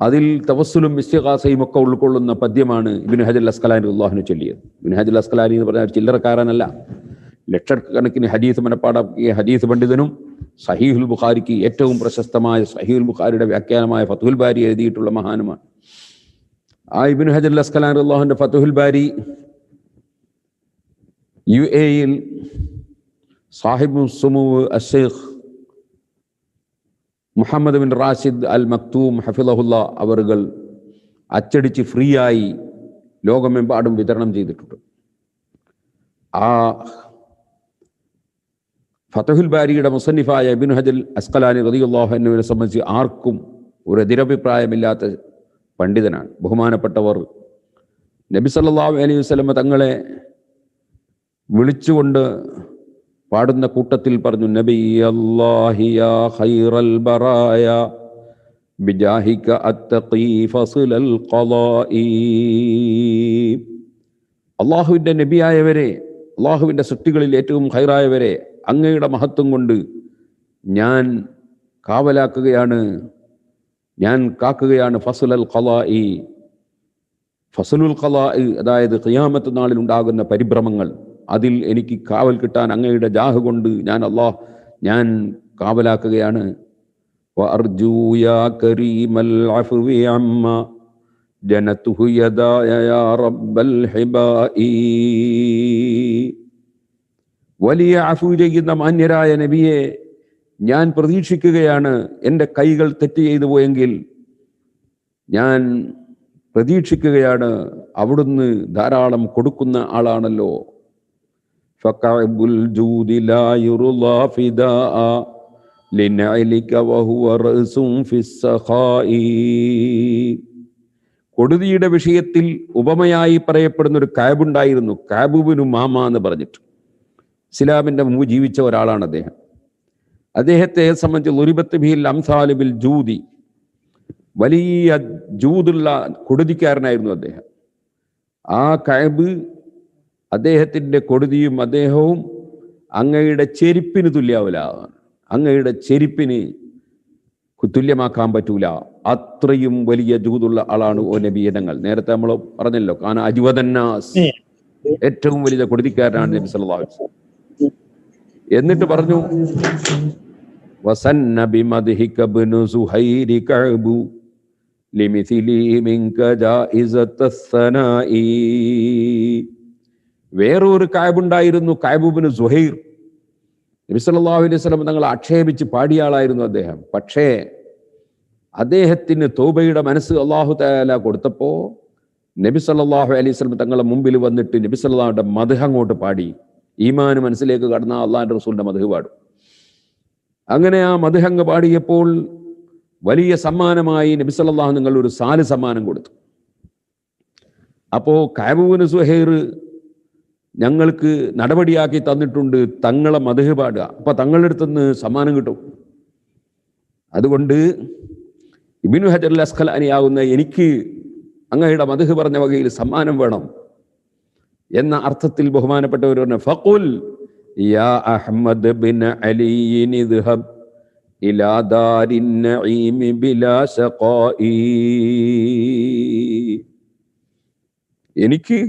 അതിൽ തവസ്സുലും ഇസ്തിഗാസയും ഒക്കെ ഉൾക്കൊള്ളുന്ന പദ്യമാണ് ഇബ്നു ഹജർ അസ്ഖലാനി റളിയല്ലാഹു ചൊല്ലിയത്. ഇബ്നു ഹജർ അസ്ഖലാനി എന്ന് പറഞ്ഞാൽ ചില്ലറക്കാരനല്ല, ലക്ഷക്കണക്കിന് ഹദീസ് മനപ്പാടാക്കിയ ഹദീസ് പണ്ഡിതനും സഹീഹുൽ ബുഖാരിക്ക് ഏറ്റവും പ്രശസ്തമായ സഹീഹുൽ ബുഖാരിയുടെ വ്യാഖ്യാനമായ ഫത്ഹുൽ ബാരി എഴുതിയിട്ടുള്ള മഹാനുമാണ്. ആ ഇബ്നു ഹജർ അസ്ഖലാനി റളിയല്ലാഹുവിന്റെ ഫത്ഹുൽ ബാരി UAE-യിൽ സാഹിബ് സുമൂവ് അശ്ശൈഖ് Mohammed bin Rashid Al Maktoum ഹഫിളഹുല്ലാ അവറുകൾ അച്ചടിച്ച് ഫ്രീ ആയി ലോകമെമ്പാടും വിതരണം ചെയ്തിട്ടുണ്ട്. ആ ഫത്ഹുൽ ബാരിയുടെ മുസന്നിഫായ ഇബ്നു ഹജർ അസ്ഖലാനി റളിയല്ലാഹു അൻഹുവിനെ സംബന്ധിച്ച് ആർക്കും ഒരു എതിരഭിപ്രായമില്ലാത്ത പണ്ഡിതനാണ്. ബഹുമാനപ്പെട്ടവർ നബി സല്ലല്ലാഹു അലൈഹി വസല്ലം തങ്ങളെ വിളിച്ചുകൊണ്ട് പാടുന്ന കൂട്ടത്തിൽ പറഞ്ഞു, നബിയല്ലാഹി യാ ഖൈറൽ ബറായ ബിജാഹിക അത്തഖീ ഫസ്ലൽ ഖളാഇ. അള്ളാഹുവിൻ്റെ നബിയായവരെ, അള്ളാഹുവിൻ്റെ സൃഷ്ടികളിൽ ഏറ്റവും ഖൈറായവരെ, അങ്ങയുടെ മഹത്വം കൊണ്ട് ഞാൻ കാവലാക്കുകയാണ്, ഞാൻ കാക്കുകയാണ് ഫസ്ലൽ ഖളാഇ. ഫസ്ലുൽ ഖളാഇ അതായത് ഖിയാമത്ത് നാളിൽ ഉണ്ടാകുന്ന പരിഭ്രമങ്ങൾ, അതിൽ എനിക്ക് കാവൽ കിട്ടാൻ അങ്ങയുടെ ജാഹ് കൊണ്ട് ഞാൻ കാവലാക്കുകയാണ്. വഅർജൂ യാ കരീമൽ അഫ്വി അമ്മ ജനതുഹു യദായ യാ റബ്ബൽ ഹിബാഇ. വലിയ അഫ്വു ചെയ്യുന്ന മാന്യരായ നബിയെ, ഞാൻ പ്രതീക്ഷിക്കുകയാണ് എൻ്റെ കൈകൾ തെറ്റ് ചെയ്തു പോയെങ്കിൽ ഞാൻ പ്രതീക്ഷിക്കുകയാണ്. അവിടുന്ന് ധാരാളം കൊടുക്കുന്ന ആളാണല്ലോ. ഫകഅബുൽ ജൂദി ലാ യുർളാ ഫിദാഅ ലിനഅലിക വഹുവ റഅസുൻ ഫിസ്സഖാഇ. കൊടുതിയുടെ വിഷയത്തിൽ ഉപമയായി പറയപ്പെടുന്ന ഒരു കഅബുണ്ടായിരുന്നു. കഅബ് ഇബ്നു മാമ എന്ന് പറഞ്ഞിട്ട് ഇസ്ലാമിന്റെ മുമ്പ് ജീവിച്ച ഒരാളാണ് അദ്ദേഹം. അദ്ദേഹത്തെ സംബന്ധിച്ച് ളുരിബത്ത് ബിഹിൽ അംസാലു ബിൽ ജൂദി, വലിയ ജൂദുള്ള കൊടുതിക്കാരനായിരുന്നു അദ്ദേഹം. ആ കഅബ്, അദ്ദേഹത്തിൻ്റെ കൊടുതിയും അദ്ദേഹവും അങ്ങയുടെ ചെരുപ്പിന് തുല്യാവലാണ്. അങ്ങയുടെ ചെരുപ്പിന് തുല്യമാക്കാൻ പറ്റൂല. അത്രയും വലിയ ജൂദുള്ള ആളാണ് ഓ നബിയെ തങ്ങൾ. നേരത്തെ നമ്മൾ പറഞ്ഞല്ലോ, കാന അജ്വദന്നാസ്, ഏറ്റവും വലിയ കൊടുതിക്കാരനാണ് നബി സല്ലല്ലാഹു അലൈഹി വസല്ലം. എന്നിട്ട് പറഞ്ഞു, വസന്ന ബിമദ്ഹിക ഇബ്നു സുഹൈരി കഅബു ലിമിഥിലി മിൻക ജായിസത്തസ്സനാഇ. വേറൊരു കഅബുണ്ടായിരുന്നു, കഅബ് ഇബ്നു സുഹൈർ. നബി സല്ലല്ലാഹു അലൈഹി വസല്ലം തങ്ങൾ ആക്ഷേപിച്ച് പാടിയ ആളായിരുന്നു അദ്ദേഹം. പക്ഷേ അദ്ദേഹത്തിന് തൗബയുടെ മനസ്സ് അല്ലാഹു തആല കൊടുത്തപ്പോൾ നബി സല്ലല്ലാഹു അലൈഹി വസല്ലം തങ്ങളുടെ മുമ്പിൽ വന്നിട്ട് നബി സല്ലല്ലാഹുവിന്റെ മദ്ഹ് അങ്ങോട്ട് പാടി. ഈമാൻ മനസ്സിലേക്ക് കടന്ന അള്ളാഹുവിന്റെ റസൂലിന്റെ മദ്ഹ് പാടും. അങ്ങനെ ആ മദ്ഹ് അങ്ങ് പാടിയപ്പോൾ വലിയ സമ്മാനമായി നബി സല്ലല്ലാഹു നിങ്ങൾ ഒരു സാല് സമ്മാനം കൊടുത്തു. അപ്പോ കഅബ് ഇബ്നു സുഹൈർ ഞങ്ങൾക്ക് നടപടിയാക്കി തന്നിട്ടുണ്ട് തങ്ങളെ മദ്ഹ് പാടുക. അപ്പൊ തങ്ങളുടെ അടുത്തുനിന്ന് സമ്മാനം കിട്ടും. അതുകൊണ്ട് ഇബ്നു ഹജർ അൽ അസ്ഖലാനി ആവുന്ന എനിക്ക് അങ്ങയുടെ മദ്ഹ് പറഞ്ഞ വകയിൽ സമ്മാനം വേണം എന്ന അർത്ഥത്തിൽ ബഹുമാനപ്പെട്ടവർ പറഞ്ഞു, ഫഖുൽ യാ അഹ്മദ് ബിൻ അലി ഇദ്ഹബ് ഇലാ ദാരിൻ നഈം ബിലാ ശഖാഇ. എനിക്ക്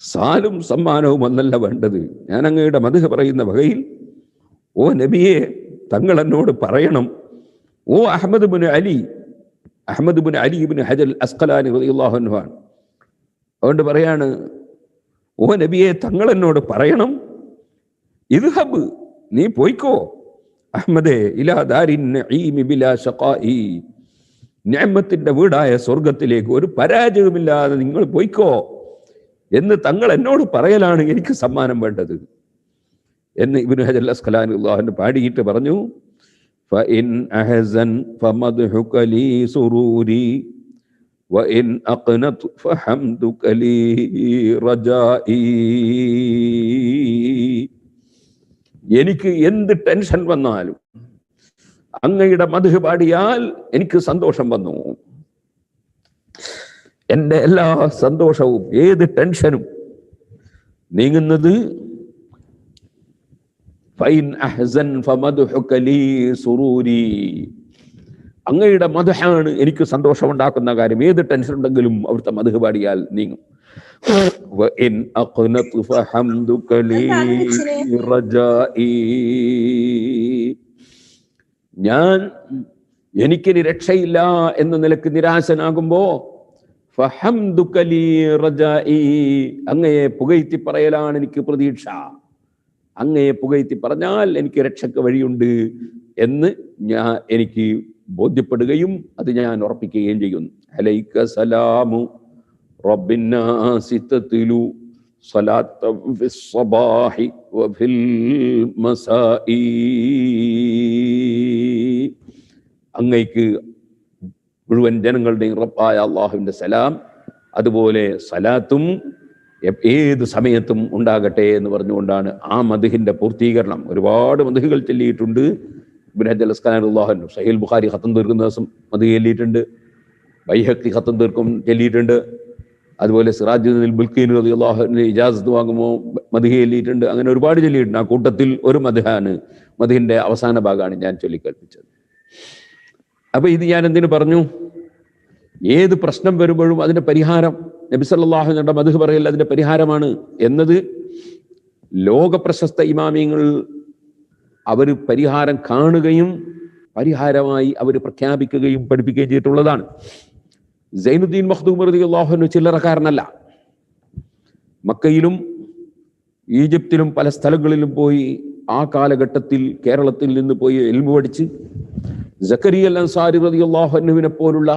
സാലും സമ്മാനവും ഒന്നല്ല വേണ്ടത്, ഞാൻ അങ്ങയുടെ മദ്ഹ് പറയുന്ന വകയിൽ ഓ നബിയെ തങ്ങൾ എന്നോട് പറയണം, ഓ Ahmad bin Ali. Ahmad bin Ali Ibn Hajar Asqalani റളിയല്ലാഹു അൻഹു ആണ്. അതുകൊണ്ട് പറയാണ്, ഓ നബിയെ തങ്ങൾ എന്നോട് പറയണം, ഇദ്ഹബ്, നീ പോയിക്കോ, അഹ്മദേ, ഇലാ ദാരിൻ നഈം ബിലാ ശഖാഇ, നിഅമത്തിന്റെ വീടായ സ്വർഗത്തിലേക്ക് ഒരു പരാജയമില്ലാതെ നിങ്ങൾ പോയിക്കോ എന്ന് തങ്ങൾ എന്നോട് പറയലാണ് എനിക്ക് സമ്മാനം വേണ്ടത് എന്ന് ഇബ്നു ഹജർ അസ്ഖലാനി റളിയല്ലാഹു അൻഹു പാടിയിട്ട് പറഞ്ഞു, ഫഇൻ അഹസൻ ഫമദ്ഹുക ലീ സുറൂരി വഇൻ അഖ്നത് ഫഹംദുക ലീ റജാഇ. എനിക്ക് എന്ത് ടെൻഷൻ വന്നാലും അങ്ങയുടെ മദ്ഹ് പാടിയാൽ എനിക്ക് സന്തോഷം വന്നു. എൻ്റെ എല്ലാ സന്തോഷവും ഏത് ടെൻഷനും നീങ്ങുന്നത് ഫൈൻ അഹ്സൻ ഫമദ്ഹുക ലീ സുറൂരി, അങ്ങയുടെ മദ്ഹാണ് എനിക്ക് സന്തോഷമുണ്ടാക്കുന്ന കാര്യം. ഏത് ടെൻഷൻ ഉണ്ടെങ്കിലും അവിടുത്തെ മദ്ഹ് പാടിയാൽ നീങ്ങും. വഇൻ അഖ്നത് ഫഹംദുക ലീ റജാഇ, ഞാൻ എനിക്കിനി രക്ഷയില്ല എന്ന നിലക്ക് നിരാശനാകുമ്പോ ഫഹംദുക ലീ റജാഇ, അങ്ങയെ പുകഴ്ത്തി പറയലാണ് എനിക്ക് പ്രതീക്ഷ. അങ്ങയെ പുകഴ്ത്തി പറഞ്ഞാൽ എനിക്ക് രക്ഷയ്ക്ക് വഴിയുണ്ട് എന്ന് എനിക്ക് ബോധ്യപ്പെടുകയും അത് ഞാൻ ഉറപ്പിക്കുകയും ചെയ്യുന്നു. അലൈക സലാമു റബ്ബിന്നാസി തത്ലു സ്വലാത്ത ഫിസ്സബാഹി വഫിൽ മസാഇ. അങ്ങയ്ക്ക് മുഴുവൻ ജനങ്ങളുടെയും റബ്ബായ അള്ളാഹുവിന്റെ സലാം, അതുപോലെ സലാത്തും ഏത് സമയത്തും ഉണ്ടാകട്ടെ എന്ന് പറഞ്ഞുകൊണ്ടാണ് ആ മദ്ഹിന്റെ പൂർത്തീകരണം. ഒരുപാട് മദ്ഹുകൾ ചൊല്ലിയിട്ടുണ്ട്. ഇബ്നു ഹജർ അസ്ഖലാനി റളിയല്ലാഹു അൻഹു സഹീഹുൽ ബുഖാരി ഖത്തം തീർക്കുന്ന ദിവസം മദ്ഹ് ചൊല്ലിയിട്ടുണ്ട്. ബൈഹഖി ഖത്തം തീർക്കും ചൊല്ലിയിട്ടുണ്ട്. അതുപോലെ സിറാജുൽ ബുൽഖീനി റളിയല്ലാഹു അൻഹു ഇജാസത്ത് വാങ്ങുമ്പോൾ മദ്ഹ് ചൊല്ലിയിട്ടുണ്ട്. അങ്ങനെ ഒരുപാട് ചൊല്ലിയിട്ടുണ്ട്. ആ കൂട്ടത്തിൽ ഒരു മദ്ഹാണ്, മദ്ഹിന്റെ അവസാന ഭാഗമാണ് ഞാൻ ചൊല്ലിക്കൽപ്പിച്ചത്. അപ്പൊ ഇത് ഞാൻ എന്തിനു പറഞ്ഞു? ഏത് പ്രശ്നം വരുമ്പോഴും അതിന്റെ പരിഹാരം നബി സല്ലല്ലാഹു അലൈഹി വസല്ലം മദ്ഹ് പറയൽ അതിന്റെ പരിഹാരമാണ് എന്നത് ലോക പ്രശസ്ത ഇമാമിയങ്ങൾ അവർ പരിഹാരം കാണുകയും പരിഹാരമായി അവർ പ്രഖ്യാപിക്കുകയും പഠിപ്പിക്കുകയും ചെയ്തിട്ടുള്ളതാണ്. സൈനുദ്ദീൻ മഖ്ദൂം റളിയല്ലാഹു അൻഹു ചില്ലറക്കാരനല്ല. മക്കയിലും ഈജിപ്തിലും പല സ്ഥലങ്ങളിലും പോയി ആ കാലഘട്ടത്തിൽ കേരളത്തിൽ നിന്ന് പോയി ഇൽമു പഠിച്ച് സക്കരിയ അൽ അൻസാരി റളിയല്ലാഹു അൻഹുവിനെ പോലുള്ള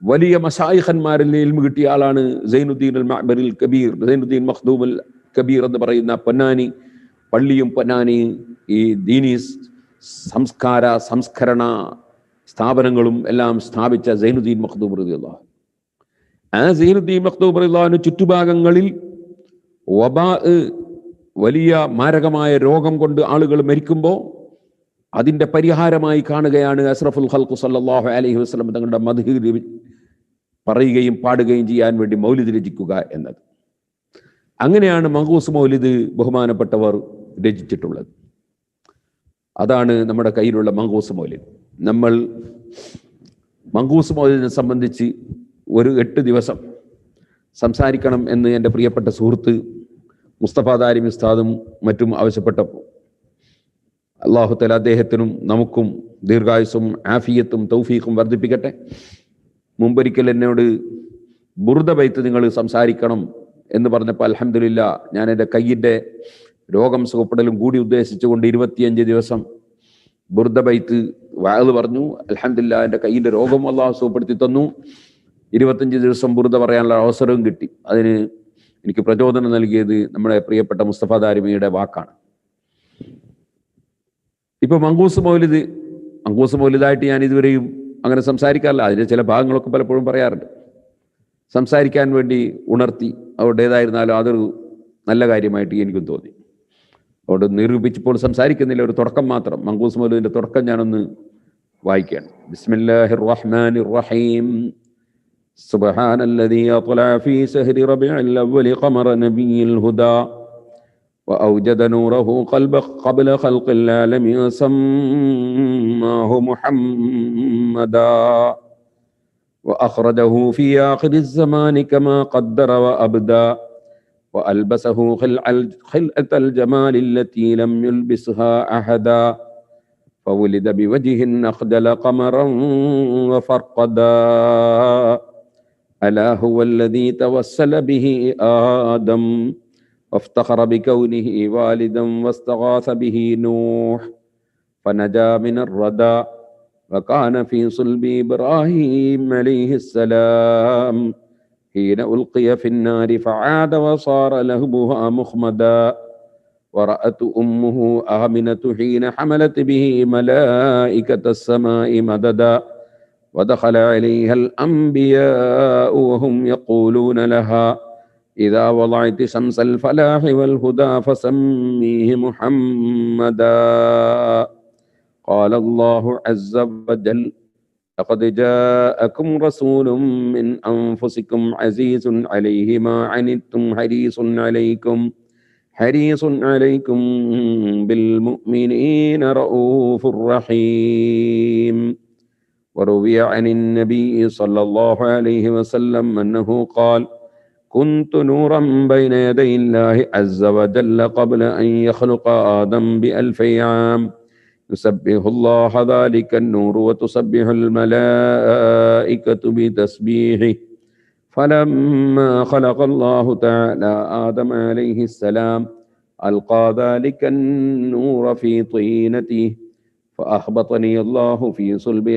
വലിയ മശായിഖന്മാരിൽ ഇൽമു കിട്ടിയ ആളാണ് സൈനുദ്ദീൻ അൽ മഅ്ബരിൽ കബീർ, സൈനുദ്ദീൻ മഖ്ദൂം അൽ കബീർ എന്ന് പറയുന്ന പൊന്നാനി പള്ളിയും പൊന്നാനി ഈ ദീനി സംസ്കരണ സ്ഥാപനങ്ങളും എല്ലാം സ്ഥാപിച്ച സൈനുദ്ദീൻ മഖ്ദൂം റളിയല്ലാഹു. ആ സൈനുദ്ദീൻ മഖ്ദൂം റളിയല്ലാഹു ചുറ്റുഭാഗങ്ങളിൽ വബാ, വലിയ മാരകമായ രോഗം കൊണ്ട് ആളുകൾ മരിക്കുമ്പോൾ അതിൻ്റെ പരിഹാരമായി കാണുകയാണ് അസ്റഫുൽ ഖൽഖ് സല്ലല്ലാഹു അലൈഹി വസല്ലം തങ്ങളുടെ മദ്ഹ് പറയുകയും പാടുകയും ചെയ്യാൻ വേണ്ടി മൗലിദ് രചിക്കുക എന്നത്. അങ്ങനെയാണ് മങ്കൂസ് മൗലിദ് ബഹുമാനപ്പെട്ടവർ രചിച്ചിട്ടുള്ളത്. അതാണ് നമ്മുടെ കയ്യിലുള്ള മങ്കൂസ് മൗലിദ്. നമ്മൾ മങ്കൂസ് മൗലിദിനെ സംബന്ധിച്ച് ഒരു 8 ദിവസം സംസാരിക്കണം എന്ന് എൻ്റെ പ്രിയപ്പെട്ട സുഹൃത്ത് മുസ്തഫ ദാരിമി ഉസ്താദും മറ്റും ആവശ്യപ്പെട്ടപ്പോൾ അല്ലാഹു തആല അദ്ദേഹത്തിനും നമുക്കും ദീർഘായുസ്സും ആഫിയത്തും തൗഫീഖും വർദ്ധിപ്പിക്കട്ടെ. മുമ്പൊരിക്കൽ എന്നോട് ബുർദ ബൈത്ത് നിങ്ങൾ സംസാരിക്കണം എന്ന് പറഞ്ഞപ്പോൾ അൽഹംദുലില്ലാ ഞാൻ എൻ്റെ കയ്യിൻ്റെ രോഗം സുഖപ്പെടലും കൂടി ഉദ്ദേശിച്ചുകൊണ്ട് 25 ദിവസം ബുർദ ബൈത്ത് വഅദ് പറഞ്ഞു. അൽഹംദുലില്ലാ എൻ്റെ കയ്യിൻ്റെ രോഗം അല്ലാഹു സുഖപ്പെടുത്തി തന്നു. 25 ദിവസം ബുർദ പറയാനുള്ള അവസരവും കിട്ടി. അതിന് എനിക്ക് പ്രചോദനം നൽകിയത് നമ്മുടെ പ്രിയപ്പെട്ട മുസ്തഫ ദാരിമിയുടെ വാക്കാണ്. ഇപ്പൊ മങ്കൂസ് മൗലിദായിട്ട് ഞാൻ ഇതുവരെയും അങ്ങനെ സംസാരിക്കാറില്ല. അതിൻ്റെ ചില ഭാഗങ്ങളൊക്കെ പലപ്പോഴും പറയാറുണ്ട്. സംസാരിക്കാൻ വേണ്ടി ഉണർത്തി. അതുകൊണ്ട് ഏതായിരുന്നാലും അതൊരു നല്ല കാര്യമായിട്ട് എനിക്കും തോന്നി. അതുകൊണ്ട് നിരൂപിച്ചപ്പോൾ സംസാരിക്കുന്നില്ല, ഒരു തുടക്കം മാത്രം. മങ്കൂസ് മൗലിദിന്റെ തുടക്കം ഞാനൊന്ന് വായിക്കുകയാണ്. ബിസ്മില്ലാഹിർ റഹ്മാനിർ റഹീം. സുബ്ഹാനല്ലദീ അത്ലഅ ഫീ ശഹ്രി റബീഇൽ അവ്വലി ഖമറ നബിയിൽ ഹുദാ وأوجد نوره قبل خلق العالمين سماه محمدا وأخرجه في آخر الزمان كما قدر وأبدى وألبسه خلعة الجمال التي لم يلبسها أحدا فولد بوجه أخجل قمرا وفرقدا ألا هو الذي توسل به آدم وافتخر بكونه والدا واستغاث به نوح فنجا من الردى وكان في صلب إبراهيم عليه السلام حين ألقي في النار فعاد وصار لهبها مخمدا ورأت أمه آمنة حين حملت به ملائكة السماء مددا ودخل عليها الأنبياء وهم يقولون لها إذا وضعت شمس الفلاح والهدى فسميه محمدا قال الله عز وجل لقد جاءكم رسول من أنفسكم عزيز عليه ما عنتم حريص عليكم بالمؤمنين رؤوف رحيم وروي عن النبي صلى الله عليه وسلم أنه قال كنت نورا بين يدي الله عز وجل قبل أن يخلق آدم ب1000 عام يسبح الله ذلك النور وتسبح الملائكة بتسبيحه فلما خلق الله تعالى آدم عليه السلام ألقى ذلك النور في طينته فأهبطني الله في صلب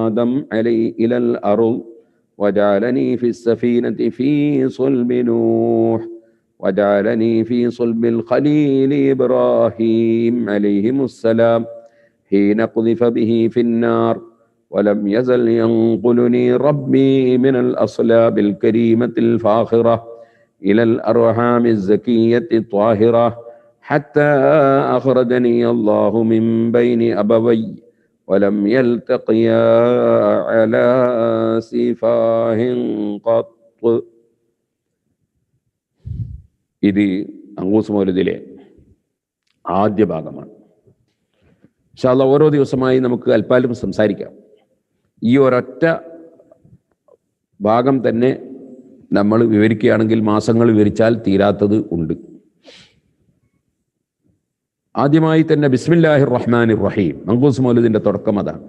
آدم عليه إلى الأرض وجعلني في السفينة في صلب نوح وجعلني في صلب الخليل إبراهيم عليهم السلام حين قذف به في النار ولم يزل ينقلني ربي من الأصلاب الكريمة الفاخرة إلى الأرحام الزكية الطاهرة حتى أخرجني الله من بين أبوي ولم يلتقيا على سفاه قط. ഇത് മങ്കൂസ് മൗലിദിലെ ആദ്യ ഭാഗമാണ്. ഇൻഷാ അല്ലാഹ് ഓരോ ദിവസമായി നമുക്ക് അല്പാൽപ്പം സംസാരിക്കാം. ഈ ഒരൊറ്റ ഭാഗം തന്നെ നമ്മൾ വിവരിക്കുകയാണെങ്കിൽ മാസങ്ങൾ വിവരിച്ചാൽ തീരാത്തത് ഉണ്ട്. ആദ്യമായി തന്നെ ബിസ്മില്ലാഹിർ റഹ്മാനിർ റഹീം. മങ്കൂസ് മൗലിദിന്റെ തുടക്കം അതാണ്.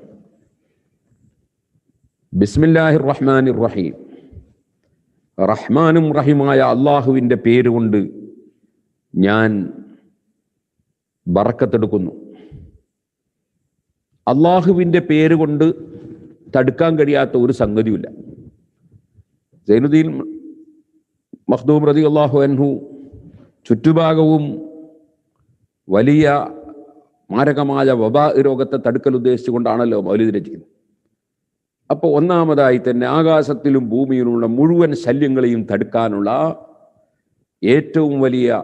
ബിസ്മില്ലാഹിർ റഹ്മാനിർ റഹീം. റഹ്മാനും റഹീമായ അള്ളാഹുവിൻ്റെ പേരുകൊണ്ട് ഞാൻ ബറക്കത്തെടുക്കുന്നു. അള്ളാഹുവിൻ്റെ പേര് കൊണ്ട് തടുക്കാൻ കഴിയാത്ത ഒരു സംഗതിയില്ല. സൈനുദ്ദീൻ മഖ്ദൂം റളിയല്ലാഹു അൻഹു ചുറ്റുഭാഗവും വലിയ മാരകമായ വബാ രോഗത്തെ തടുക്കൽ ഉദ്ദേശിച്ചുകൊണ്ടാണല്ലോ മൗലിദ് രചിക്കുന്നത്. അപ്പോൾ ഒന്നാമതായി തന്നെ ആകാശത്തിലും ഭൂമിയിലുമുള്ള മുഴുവൻ ശല്യങ്ങളെയും തടുക്കാനുള്ള ഏറ്റവും വലിയ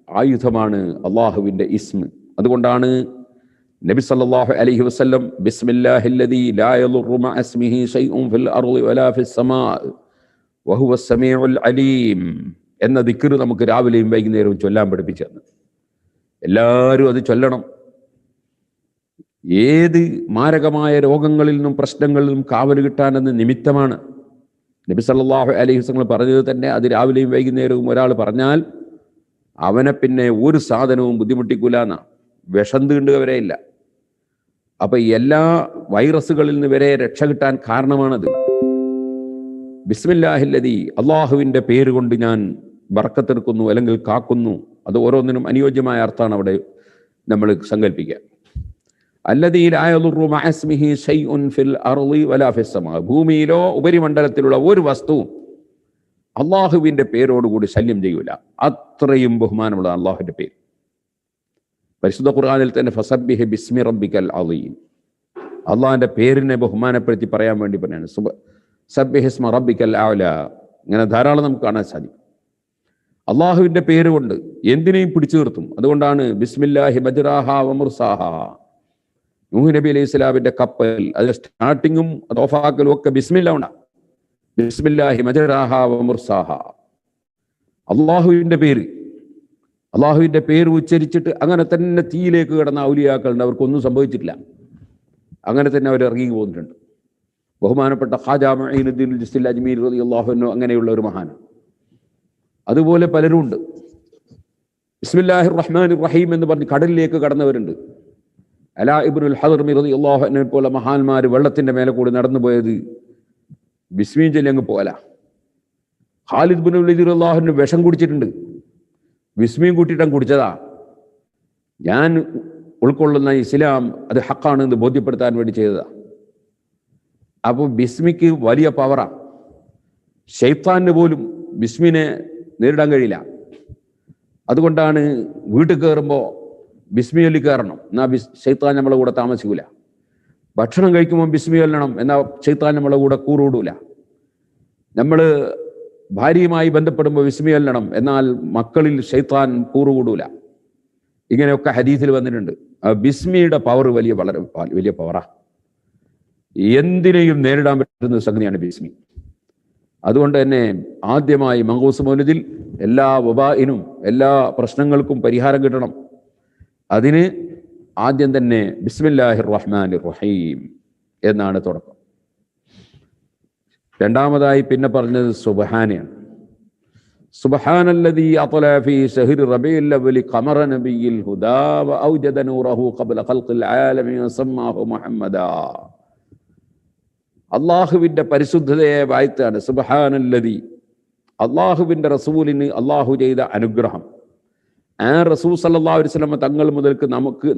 ആയുധമാണ് അള്ളാഹുവിൻ്റെ ഇസ്മ്. അതുകൊണ്ടാണ് നബി സല്ലല്ലാഹു അലൈഹി വസല്ലം ബിസ്മില്ലാഹില്ലദീ ലാ യദുറു മഅ ഇസ്മിഹി ശൈഉൻ ഫിൽ അർളി വലാ ഫിസ് സമാഇ വഹുവസ് സമീഉൽ അലീം എന്ന ദിക്ർ നമുക്ക് രാവിലെയും വൈകുന്നേരവും ചൊല്ലാൻ പഠിപ്പിച്ചു തന്നു. എല്ലാവരും അത് ചൊല്ലണം. ഏത് മാരകമായ രോഗങ്ങളിൽ നിന്നും പ്രശ്നങ്ങളിൽ നിന്നും കാവൽ കിട്ടാനെന്ന് നിമിത്തമാണ്. നബി സല്ലല്ലാഹു അലൈഹി വസല്ലം പറഞ്ഞത് തന്നെ അത് രാവിലെയും വൈകുന്നേരവും ഒരാൾ പറഞ്ഞാൽ അവനെ പിന്നെ ഒരു സാധനവും ബുദ്ധിമുട്ടിക്കൂല എന്നാണ്. വിഷം തീണ്ടുക വരെ ഇല്ല. അപ്പൊ എല്ലാ വൈറസുകളിൽ നിന്ന് വരെ രക്ഷ കിട്ടാൻ കാരണമാണത്. ബിസ്മില്ലാഹില്ലദീ, അള്ളാഹുവിൻ്റെ പേര് കൊണ്ട് ഞാൻ ബർക്കത്തെടുക്കുന്നു അല്ലെങ്കിൽ കാക്കുന്നു. അത് ഓരോന്നിനും അനുയോജ്യമായ അർത്ഥമാണ് അവിടെ നമ്മൾ സങ്കല്പിക്കുക. അല്ലദീ ലാ യദുറു മഅ ഇസ്മിഹി ശൈഉൻ ഫിൽ അർളി വലാ ഫിസ് സമാ, ഭൂമിയിലോ ഉപരിമണ്ഡലത്തിലുള്ള ഒരു വസ്തുവും അള്ളാഹുവിൻ്റെ പേരോടുകൂടി ശല്യം ചെയ്യൂല. അത്രയും ബഹുമാനമുള്ള അള്ളാഹുവിൻ്റെ പേര്. പരിശുദ്ധ ഖുർആനിൽ തന്നെ ഫസബ്ബിഹ് ബിസ്മി റബ്ബിക്കൽ അളീം, അള്ളാഹിൻ്റെ പേരിനെ ബഹുമാനപ്പെടുത്തി പറയാൻ വേണ്ടി പറയാണ്. സബ്ബിഹ് ഇസ്മ റബ്ബിക്കൽ അഅ്ല. ഇങ്ങനെ ധാരാളം നമുക്ക് കാണാൻ സാധിക്കും. അള്ളാഹുവിൻ്റെ പേര് കൊണ്ട് എന്തിനേയും പിടിച്ചു നിർത്തും. അതുകൊണ്ടാണ് ബിസ്മില്ലാഹി മജ്റാഹാ വമുർസാഹാ. നൂഹ് നബി അലൈഹി സ്വലാമിന്റെ കപ്പൽ, അതിന്റെ സ്റ്റാർട്ടിങ്ങും അത് ഓഫാക്കലും ഒക്കെ ബിസ്മില്ല ഉണ്ടാകും. ബിസ്മില്ലാഹി മജ്റാഹാ വമുർസാഹാ. അള്ളാഹുവിൻ്റെ പേര് ഉച്ചരിച്ചിട്ട് അങ്ങനെ തന്നെ തീയിലേക്ക് കിടന്ന ഔലിയാക്കളുണ്ട്. അവർക്കൊന്നും സംഭവിച്ചിട്ടില്ല. അങ്ങനെ തന്നെ അവർ ഇറങ്ങി പോന്നിട്ടുണ്ട്. ബഹുമാനപ്പെട്ട ഖാജാ മുഈനുദ്ദീൻ ജിസ്തിൽ അജ്മീർ റളിയല്ലാഹു അൻഹു അങ്ങനെയുള്ള ഒരു മഹാൻ. അതുപോലെ പലരും ഉണ്ട്. ബിസ്മില്ലാഹിർ റഹ്മാനിർ റഹീം എന്ന് പറഞ്ഞ് കടലിലേക്ക് കടന്നവരുണ്ട്. അലാ ഇബ്നുൽ ഹദ്റമി റളിയല്ലാഹു അൻഹു പോലെ മഹാന്മാർ വെള്ളത്തിന്റെ മേലെ കൂടി നടന്നു പോയത് ബിസ്മീൻ ചൊല്ലി അങ്ങ് പോകല. ഖാലിദ് ഇബ്നു വലീദ് റളിയല്ലാഹു അൻഹു വിഷം കുടിച്ചിട്ടുണ്ട്. ബിസ്മീൻ കൂട്ടിയിട്ട് കുടിച്ചതാ. ഞാൻ ഉൾക്കൊള്ളുന്ന ഇസ്ലാം അത് ഹക്കാണെന്ന് ബോധ്യപ്പെടുത്താൻ വേണ്ടി ചെയ്തതാ. അപ്പോൾ ബിസ്മിക്ക് വലിയ പവറാ. ശൈത്താന് പോലും ബിസ്മിനെ നേരിടാൻ കഴിയില്ല. അതുകൊണ്ടാണ് വീട്ടിൽ കയറുമ്പോൾ ബിസ്മി ചൊല്ലി കയറണം. എന്നാൽ ശൈത്താൻ നമ്മളെ കൂടെ താമസിക്കൂല. ഭക്ഷണം കഴിക്കുമ്പോൾ ബിസ്മി ചൊല്ലണം. എന്നാൽ ശൈത്താൻ നമ്മളെ കൂടെ കൂറുകൂടൂല. നമ്മൾ ഭാര്യയുമായി ബന്ധപ്പെടുമ്പോൾ ബിസ്മി ചൊല്ലണം. എന്നാൽ മക്കളിൽ ശൈത്താൻ കൂറുകൂടൂല. ഇങ്ങനെയൊക്കെ ഹദീസിൽ വന്നിട്ടുണ്ട്. ബിസ്മിയുടെ പവർ വളരെ വലിയ പവറാ. എന്തിനേയും നേരിടാൻ പറ്റുന്ന സംഗതിയാണ് ബിസ്മി. അതുകൊണ്ട് തന്നെ ആദ്യമായി മങ്കൂസ് മൗലിദിൽ എല്ലാ വബാഇനും എല്ലാ പ്രശ്നങ്ങൾക്കും പരിഹാരം കിട്ടണം. അതിന് ആദ്യം തന്നെ ബിസ്മില്ലാഹിർ റഹ്മാനിർ റഹീം എന്നാണ് തുടക്കം. രണ്ടാമതായി പിന്നെ പറഞ്ഞത് സുബ്ഹാനയാണ്. സുബ്ഹാനല്ലദീ അത്ല ഫീ ശഹ്രി റബീഉൽ അവ്വലി ഖമറ നബിയിൽ ഹുദാ വഔജദ നൂറഹു ഖബ്ല ഖൽഖിൽ ആലമീൻ വസമ്മാഹു മുഹമ്മദാ. അള്ളാഹുവിൻ്റെ പരിശുദ്ധതയെ വാഴ്ത്താണ്. സുബ്ഹാനല്ലദീ, അള്ളാഹുവിൻ്റെ റസൂലിന് അള്ളാഹു ചെയ്ത അനുഗ്രഹം. ആ റസൂൽ സല്ലല്ലാഹു അലൈഹി വസല്ലം തങ്ങൾ മുതൽക്ക് നമുക്ക്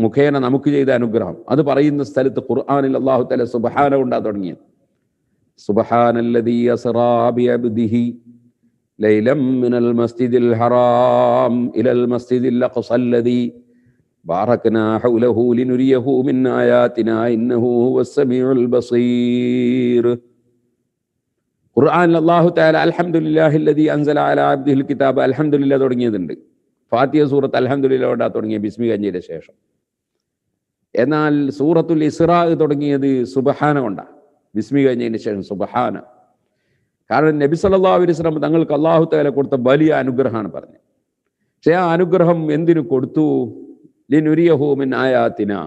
മുഖേന നമുക്ക് ചെയ്ത അനുഗ്രഹം. അത് പറയുന്ന സ്ഥലത്ത് ഖുർആനിൽ അള്ളാഹു തആല സുബ്ഹാന കൊണ്ടാ തുടങ്ങിയത്. സുബ്ഹാനല്ലദീ അസ്റാ ബിഅബ്ദിഹി ലൈലം മിനൽ മസ്ജിദിൽ ഹറാം ഇലൽ മസ്ജിദിൽ അഖ്സല്ലദീ ബാറക്നാ ഹൗലഹു ലിനുരിയഹു മിൻ ആയാതിനാ ഇന്നഹു ഹുവസ് സമീഉൽ ബസീർ. ഖുർആനിൽ അല്ലാഹു തആല അൽഹംദുലില്ലാഹില്ലദീ അൻസല അലാ അബ്ദിഹിൽ കിതാബ് അൽഹംദുലില്ലാഹ് തുടങ്ങിയതുണ്ട്. ഫാത്തിഹ സൂറത്ത് അൽഹംദുലില്ലാഹ് കൊണ്ടാ തുടങ്ങിയ ബിസ്മി കഴിഞ്ഞതിന് ശേഷം. എന്നാൽ സൂറത്തുൽ ഇസ്റാ തുടങ്ങിയത് സുബ്ഹാന കൊണ്ടാണ്. ബിസ്മി കഴിഞ്ഞതിന് ശേഷം സുബ്ഹാന. കാരണം നബി സല്ലല്ലാഹു അലൈഹി വസല്ലം തങ്ങൾക്ക് അല്ലാഹു തആല കൊടുത്ത വലിയ അനുഗ്രഹമാണ് പറഞ്ഞത്. പക്ഷേ ആ അനുഗ്രഹം എന്തിനു കൊടുത്തു? ലിനുരിയഹു മിൻ ആയാതിനാ,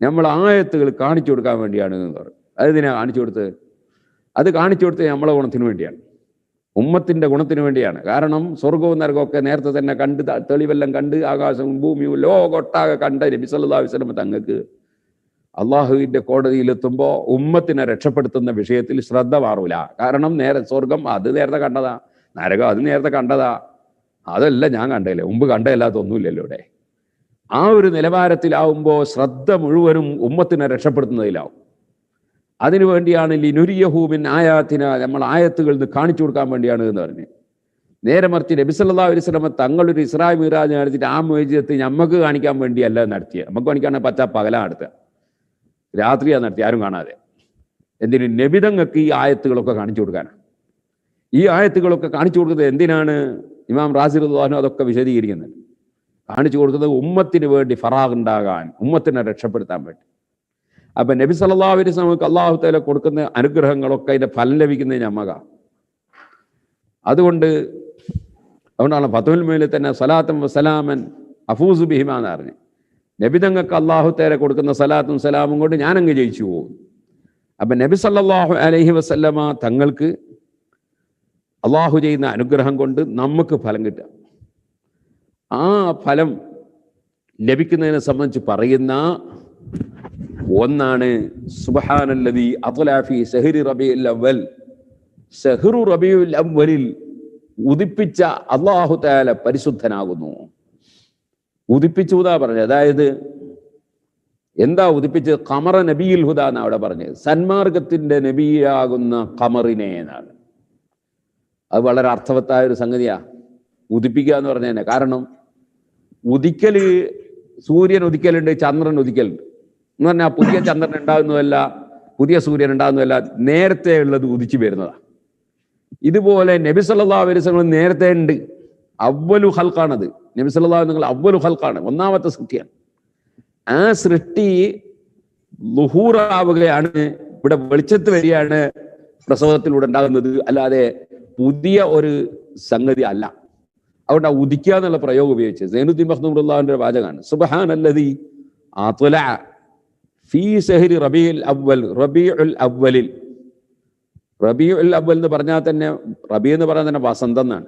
നമ്മൾ ആയത്തുകൾ കാണിച്ചു കൊടുക്കാൻ വേണ്ടിയാണ് എന്ന് പറഞ്ഞു. അതെന്തിനാ കാണിച്ചു കൊടുത്തത്? അത് കാണിച്ചു കൊടുത്തത് നമ്മളെ ഗുണത്തിന് വേണ്ടിയാണ്, ഉമ്മത്തിന്റെ ഗുണത്തിന് വേണ്ടിയാണ്. കാരണം സ്വർഗവും നരകമൊക്കെ നേരത്തെ തന്നെ കണ്ട് തെളിവെല്ലാം കണ്ട് ആകാശവും ഭൂമിയും ലോകൊട്ടാകെ കണ്ട നബി സല്ലല്ലാഹു അലൈഹി വസല്ലം തങ്ങൾക്ക് അള്ളാഹുവിന്റെ കോടതിയിലെത്തുമ്പോൾ ഉമ്മത്തിനെ രക്ഷപ്പെടുത്തുന്ന വിഷയത്തിൽ ശ്രദ്ധ മാറൂല. കാരണം സ്വർഗം അത് നേരത്തെ കണ്ടതാ, നരകം അത് നേരത്തെ കണ്ടതാ, അതല്ല ഞാൻ കണ്ടല്ലേ, മുമ്പ് കണ്ടല്ലാത്തൊന്നുമില്ലല്ലോ ഇവിടെ. ആ ഒരു നിലവാരത്തിലാവുമ്പോൾ ശ്രദ്ധ മുഴുവനും ഉമ്മത്തിനെ രക്ഷപ്പെടുത്തുന്നതിലാവും. അതിനു വേണ്ടിയാണ് ലിനുരിയഹൂമിൻ ആയാത്തിന, നമ്മൾ ആയത്തുകളിൽ നിന്ന് കാണിച്ചു കൊടുക്കാൻ വേണ്ടിയാണ് എന്ന് പറഞ്ഞു. നേരെ മറിച്ച് നബി സല്ലല്ലാഹു അലൈഹി വസല്ലം തങ്ങളൊരു ഇസ്രാ മിഅ്റാജ് നടത്തിയിട്ട് ആ മുഅ്ജിസത്ത് നമുക്ക് കാണിക്കാൻ വേണ്ടിയല്ല നടത്തിയത്. നമുക്ക് കാണിക്കാൻ പച്ച പകലാ നടത്തുക, രാത്രിയാണ് നടത്തി, ആരും കാണാതെ. എന്തിനു? നബിതങ്ങൾക്ക് ഈ ആയത്തുകളൊക്കെ കാണിച്ചു കൊടുക്കാനാണ്. ഈ ആയത്തുകളൊക്കെ കാണിച്ചു കൊടുക്കുന്നത് എന്തിനാണ്? ഇമാം റാസി റളിയല്ലാഹു അൻഹു അതൊക്കെ വിശദീകരിക്കുന്നുണ്ട്. കാണിച്ചു കൊടുക്കുന്നത് ഉമ്മത്തിന് വേണ്ടി ഫറാഗ് ഉണ്ടാകാൻ, ഉമ്മത്തിനെ രക്ഷപ്പെടുത്താൻ വേണ്ടി. അപ്പൊ നബി സല്ലല്ലാഹു അലൈഹി വസല്ലമക്ക് അല്ലാഹു തആല കൊടുക്കുന്ന അനുഗ്രഹങ്ങളൊക്കെ അതിന്റെ ഫലം ലഭിക്കുന്നത് ഞമ്മക. അതുകൊണ്ടാണ് ഫതുൽ മുഈനിൽ തന്നെ സലാത്തും വസലാമൻ അഫൂസു ബിഹിമാ എന്ന് പറഞ്ഞു. നബി തങ്ങൾക്ക് അല്ലാഹു തആല കൊടുക്കുന്ന സലാത്തും സലാമും കൊണ്ട് ഞാനങ്ങ് ജയിച്ചു പോകും. അപ്പൊ നബി സല്ലല്ലാഹു അലൈഹി വസല്ലമ തങ്ങൾക്ക് അള്ളാഹു ചെയ്യുന്ന അനുഗ്രഹം കൊണ്ട് നമുക്ക് ഫലം കിട്ടുക. ആ ഫലം ലഭിക്കുന്നതിനെ സംബന്ധിച്ച് പറയുന്ന ഒന്നാണ് സുബ്ഹാനല്ലദീ അത്ലഅ ഫീ ശഹ്രി റബീഉൽ അവ്വൽ. ശഹ്റു റബീഉൽ അവ്വലിൽ ഉദിപ്പിച്ച അല്ലാഹു തആല പരിശുദ്ധനാകുന്നു. ഉദിപ്പിച്ചു എന്നാ പറഞ്ഞത്. അതായത് എന്താ ഉദിപ്പിച്ചത്? ഖമറ നബിയിൽ ഹുദ എന്നാ അവിടെ പറഞ്ഞത്. സന്മാർഗത്തിന്റെ നബിയാകുന്ന ഖമറിനെ എന്നാണ്. അത് വളരെ അർത്ഥവത്തായ ഒരു സംഗതിയാ ഉദിപ്പിക്കുക എന്ന് പറഞ്ഞു തന്നെ. കാരണം ഉദിക്കല്, സൂര്യൻ ഉദിക്കലുണ്ട്, ചന്ദ്രൻ ഉദിക്കലുണ്ട് എന്ന് പറഞ്ഞാൽ പുതിയ ചന്ദ്രൻ ഉണ്ടാകുന്നതല്ല, പുതിയ സൂര്യൻ ഉണ്ടാകുന്നതല്ല, നേരത്തെ ഉള്ളത് ഉദിച്ചു വരുന്നതാണ്. ഇതുപോലെ നബി സല്ലല്ലാഹു അലൈഹി വസല്ലം നേരത്തെ ഉണ്ട്. അവ്വലു ഖൽഖാണത്. നബി സല്ലല്ലാഹു അലൈഹി വസല്ലം അവ്വലു ഖൽഖാണ്, ഒന്നാമത്തെ സൃഷ്ടിയാണ്. ആ സൃഷ്ടി ളുഹൂറാവുകയാണ്, ഇവിടെ വെളിച്ചത്ത് വരികയാണ് പ്രസവത്തിലൂടെ ഉണ്ടാകുന്നത്, അല്ലാതെ പുതിയ ഒരു സംഗതി അല്ല. അതുകൊണ്ട് ഉദിക്കുക എന്നുള്ള പ്രയോഗം ഉപയോഗിച്ചത് സൈനുദ്ദീൻ മഖ്ദൂമുള്ളാഹിന്റെ വാചകമാണ്. സുബ്ഹാനല്ലദീ അത്ലഅ ഫീ ശഹ്രി റബീഉൽ അവ്വൽ. റബീഉൽ അവ്വലിൽ, റബീഉൽ അവ്വൽ എന്ന് പറഞ്ഞാൽ തന്നെ, റബീ എന്ന് പറഞ്ഞാൽ തന്നെ വസന്തം എന്നാണ്.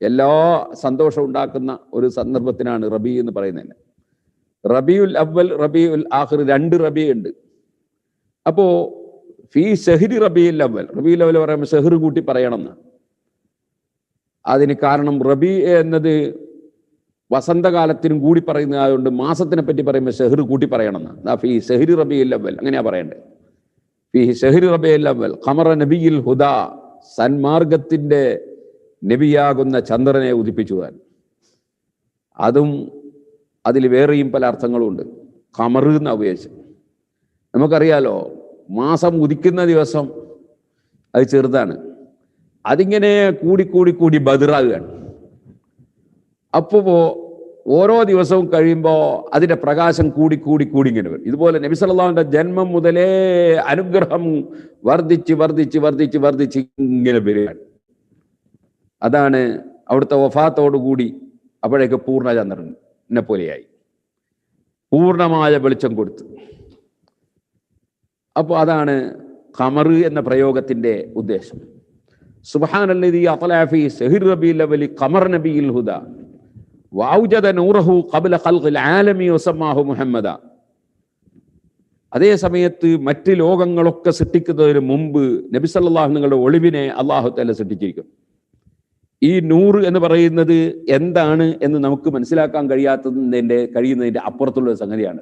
എല്ലാ സന്തോഷം ഉണ്ടാക്കുന്ന ഒരു സന്ദർഭത്തിനാണ് റബീ എന്ന് പറയുന്നത്. റബീഉൽ അവ്വൽ, റബീഉൽ ആഖിർ, രണ്ട് റബീ ഉണ്ട്. അപ്പോ ഫീ ശഹ്രി റബീഉൽ അവ്വൽ, റബീഉൽ അവ്വൽ പറയുമ്പോൾ ശഹ്ർ കൂട്ടി പറയണം എന്നാണ്. അതിന് കാരണം റബീ എന്നത് വസന്തകാലത്തിനും കൂടി പറയുന്നതായതുകൊണ്ട് മാസത്തിനെ പറ്റി പറയുമ്പോൾ ശഹ്ർ കൂട്ടി പറയണം എന്നാണ്. ഫീ ശഹ്രി റബീഉൽ അവ്വൽ അങ്ങനെയാ പറയേണ്ടത്. ഫീ ശഹ്രി റബീഉൽ അവ്വൽ ഖമറ നബിയിൽ ഹുദ, സന്മാർഗത്തിന്റെ നബിയാകുന്ന ചന്ദ്രനെ ഉദിപ്പിച്ചു താൻ. അതും അതിൽ വേറെയും പല അർത്ഥങ്ങളും ഉണ്ട്. ഖമർ എന്ന ഉപയോഗിച്ച് നമുക്കറിയാലോ, മാസം ഉദിക്കുന്ന ദിവസം അത് ചെറുതാണ്, അതിങ്ങനെ കൂടി ബദറാകുകയാണ്. അപ്പോ ഓരോ ദിവസവും കഴിയുമ്പോൾ അതിന്റെ പ്രകാശം കൂടി ഇങ്ങനെ വരും. ഇതുപോലെ നബി സല്ലല്ലാഹുവിന്റെ ജന്മം മുതലേ അനുഗ്രഹം വർദ്ധിച്ച് ഇങ്ങനെ വരികയാണ്. അതാണ് അവിടുത്തെ വഫാത്തോടുകൂടി അപ്പോഴേക്ക് പൂർണ്ണചന്ദ്രനെ പോലെയായി, പൂർണ്ണമായ വെളിച്ചം കൊടുത്തു. അപ്പോൾ അതാണ് ഖമർ എന്ന പ്രയോഗത്തിന്റെ ഉദ്ദേശം. സുബ്ഹാനല്ലദീ അത്ലഅ ഫീ ശഹ്രി റബീഉൽ അവ്വൽ ഖമർ നബിയിൽ ഹുദ വഔജദ നൂറഹു ഖബ്ല ഖൽഖിൽ ആലമി വസമ്മാഹു മുഹമ്മദ. അതേ സമയത്ത് മറ്റ് ലോകങ്ങളൊക്കെ സൃഷ്ടിക്കുന്നതിന് മുമ്പ് നബി സല്ലല്ലാഹു അലൈഹി വസല്ലം ഒളിവിനെ അല്ലാഹു തആല സൃഷ്ടിച്ചിരിക്കും. ഈ നൂറ് എന്ന് പറയുന്നത് എന്താണ് എന്ന് നമുക്ക് മനസ്സിലാക്കാൻ കഴിയുന്നതിന്റെ അപ്പുറത്തുള്ള സംഗതിയാണ്.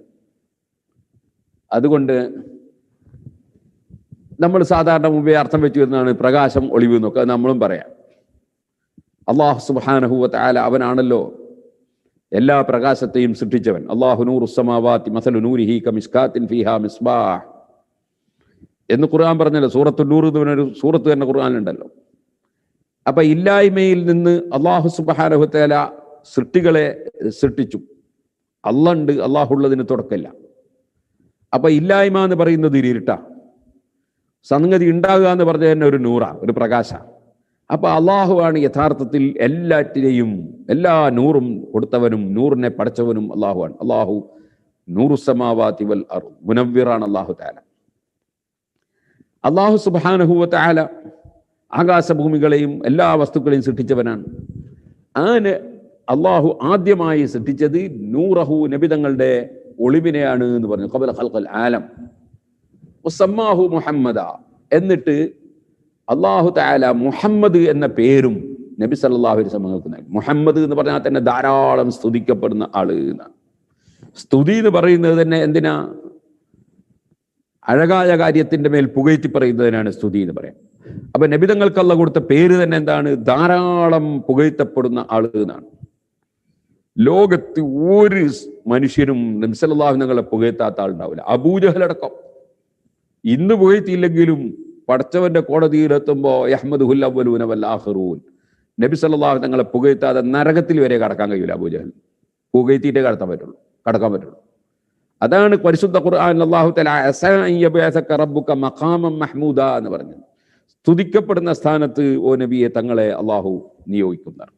അതുകൊണ്ട് നമ്മൾ സാധാരണ മുമ്പേ അർത്ഥം വെച്ചു വരുന്നതാണ് പ്രകാശം, ഒളിവ് എന്നൊക്കെ നമ്മളും പറയാം. അല്ലാഹു സുബ്ഹാനഹു വ തആല അവനാണല്ലോ എല്ലാ പ്രകാശത്തെയും സൃഷ്ടിച്ചവൻ. അല്ലാഹു നൂറുസ് സമാവാതി മസലു നൂരിഹി കമിസ്കാത്തിൻ ഫീഹാ മിസ്ബാഹ് എന്ന് ഖുർആൻ പറഞ്ഞല്ലോ. സൂറത്തുൻ നൂർ എന്ന് പറഞ്ഞൊരു സൂറത്ത് തന്നെ ഖുർആനിലുണ്ടല്ലോ. അപ്പൊ ഇല്ലായ്മയിൽ നിന്ന് അല്ലാഹു സുബ്ഹാനഹു വ തആല സൃഷ്ടികളെ സൃഷ്ടിച്ചു. അല്ലാഹ് ഉണ്ട്, അല്ലാഹു ഉള്ളതിന് തുടക്കമില്ല. അപ്പൊ ഇല്ലായ്മ എന്ന് പറയുന്നത് ഇരുട്ടാ, സംഗതി ഉണ്ടാകുക എന്ന് പറഞ്ഞ തന്നെ ഒരു നൂറാ, ഒരു പ്രകാശ. അപ്പൊ അള്ളാഹുവാണ് യഥാർത്ഥത്തിൽ എല്ലാറ്റിനെയും, എല്ലാ നൂറും കൊടുത്തവനും നൂറിനെ പടച്ചവനും അള്ളാഹുവാണ്. അള്ളാഹു നൂറുസ് സമാവാതി വൽ അർദ് മുനവ്വിറാണ് അള്ളാഹു തആല. അള്ളാഹു സുബ്ഹാനഹു വ തആല ആകാശഭൂമികളെയും എല്ലാ വസ്തുക്കളെയും സൃഷ്ടിച്ചവനാണ്. അള്ളാഹു ആദ്യമായി സൃഷ്ടിച്ചത് നൂറഹു, നബിതങ്ങളുടെ ഒളിവിനെയാണ് എന്ന് പറഞ്ഞു. ഖബ്ല ഖൽഖിൽ ആലം വസമ്മാഹു മുഹമ്മദ. എന്നിട്ട് അല്ലാഹു തആല മുഹമ്മദ് എന്ന പേരും നബി സല്ലല്ലാഹു അലൈഹി വസല്ലം നൽകി. മുഹമ്മദ് എന്ന് പറഞ്ഞാൽ തന്നെ ധാരാളം സ്തുതിക്കപ്പെടുന്ന ആള് എന്നാണ്. സ്തുതി എന്ന് പറയുന്നത് തന്നെ എന്തിനാ? അഴകായ കാര്യത്തിന്റെ മേൽ പുകഴ്ത്തി പറയുന്നതിനാണ് സ്തുതി എന്ന് പറയാം. അപ്പൊ നബിതങ്ങൾക്ക് അല്ലാഹു കൊടുത്ത പേര് തന്നെ എന്താണ്? ധാരാളം പുകഴ്ത്തപ്പെടുന്ന ആള് എന്നാണ്. ലോകത്ത് ഒരു മനുഷ്യരും നബി സല്ലല്ലാഹു അലൈഹി വസല്ലമയെ പുകഴ്ത്താത്ത ആളുണ്ടാവില്ല. അബൂജഹലടക്കം ഇന്ന് പുകഴ്ത്തിയില്ലെങ്കിലും പടച്ചവന്റെ കോടതിയിലെത്തുമ്പോ യഹ്മദുഹുൽ അവ്വലൂന വൽ ആഖിറൂൻ, നബി സല്ലല്ലാഹു അലൈഹി തങ്ങളെ പുകഴ്ത്താതെ നരകത്തിൽ വരെ കടക്കാൻ കഴിയില്ല. അബൂജഹൽ പുകഴ്ത്തിയിട്ടേ കടക്കാൻ പറ്റുള്ളൂ. അതാണ് പരിശുദ്ധ ഖുർആൻ അല്ലാഹു തആല അസാ അൻ യബ്അസക റബ്ബുക മഖാമൻ മഹ്മൂദ എന്ന് പറഞ്ഞത്. സ്തുതിക്കപ്പെടുന്ന സ്ഥാനത്ത് ഓ നബിയെ തങ്ങളെ അള്ളാഹു നിയോഗിക്കുന്നതാണ്.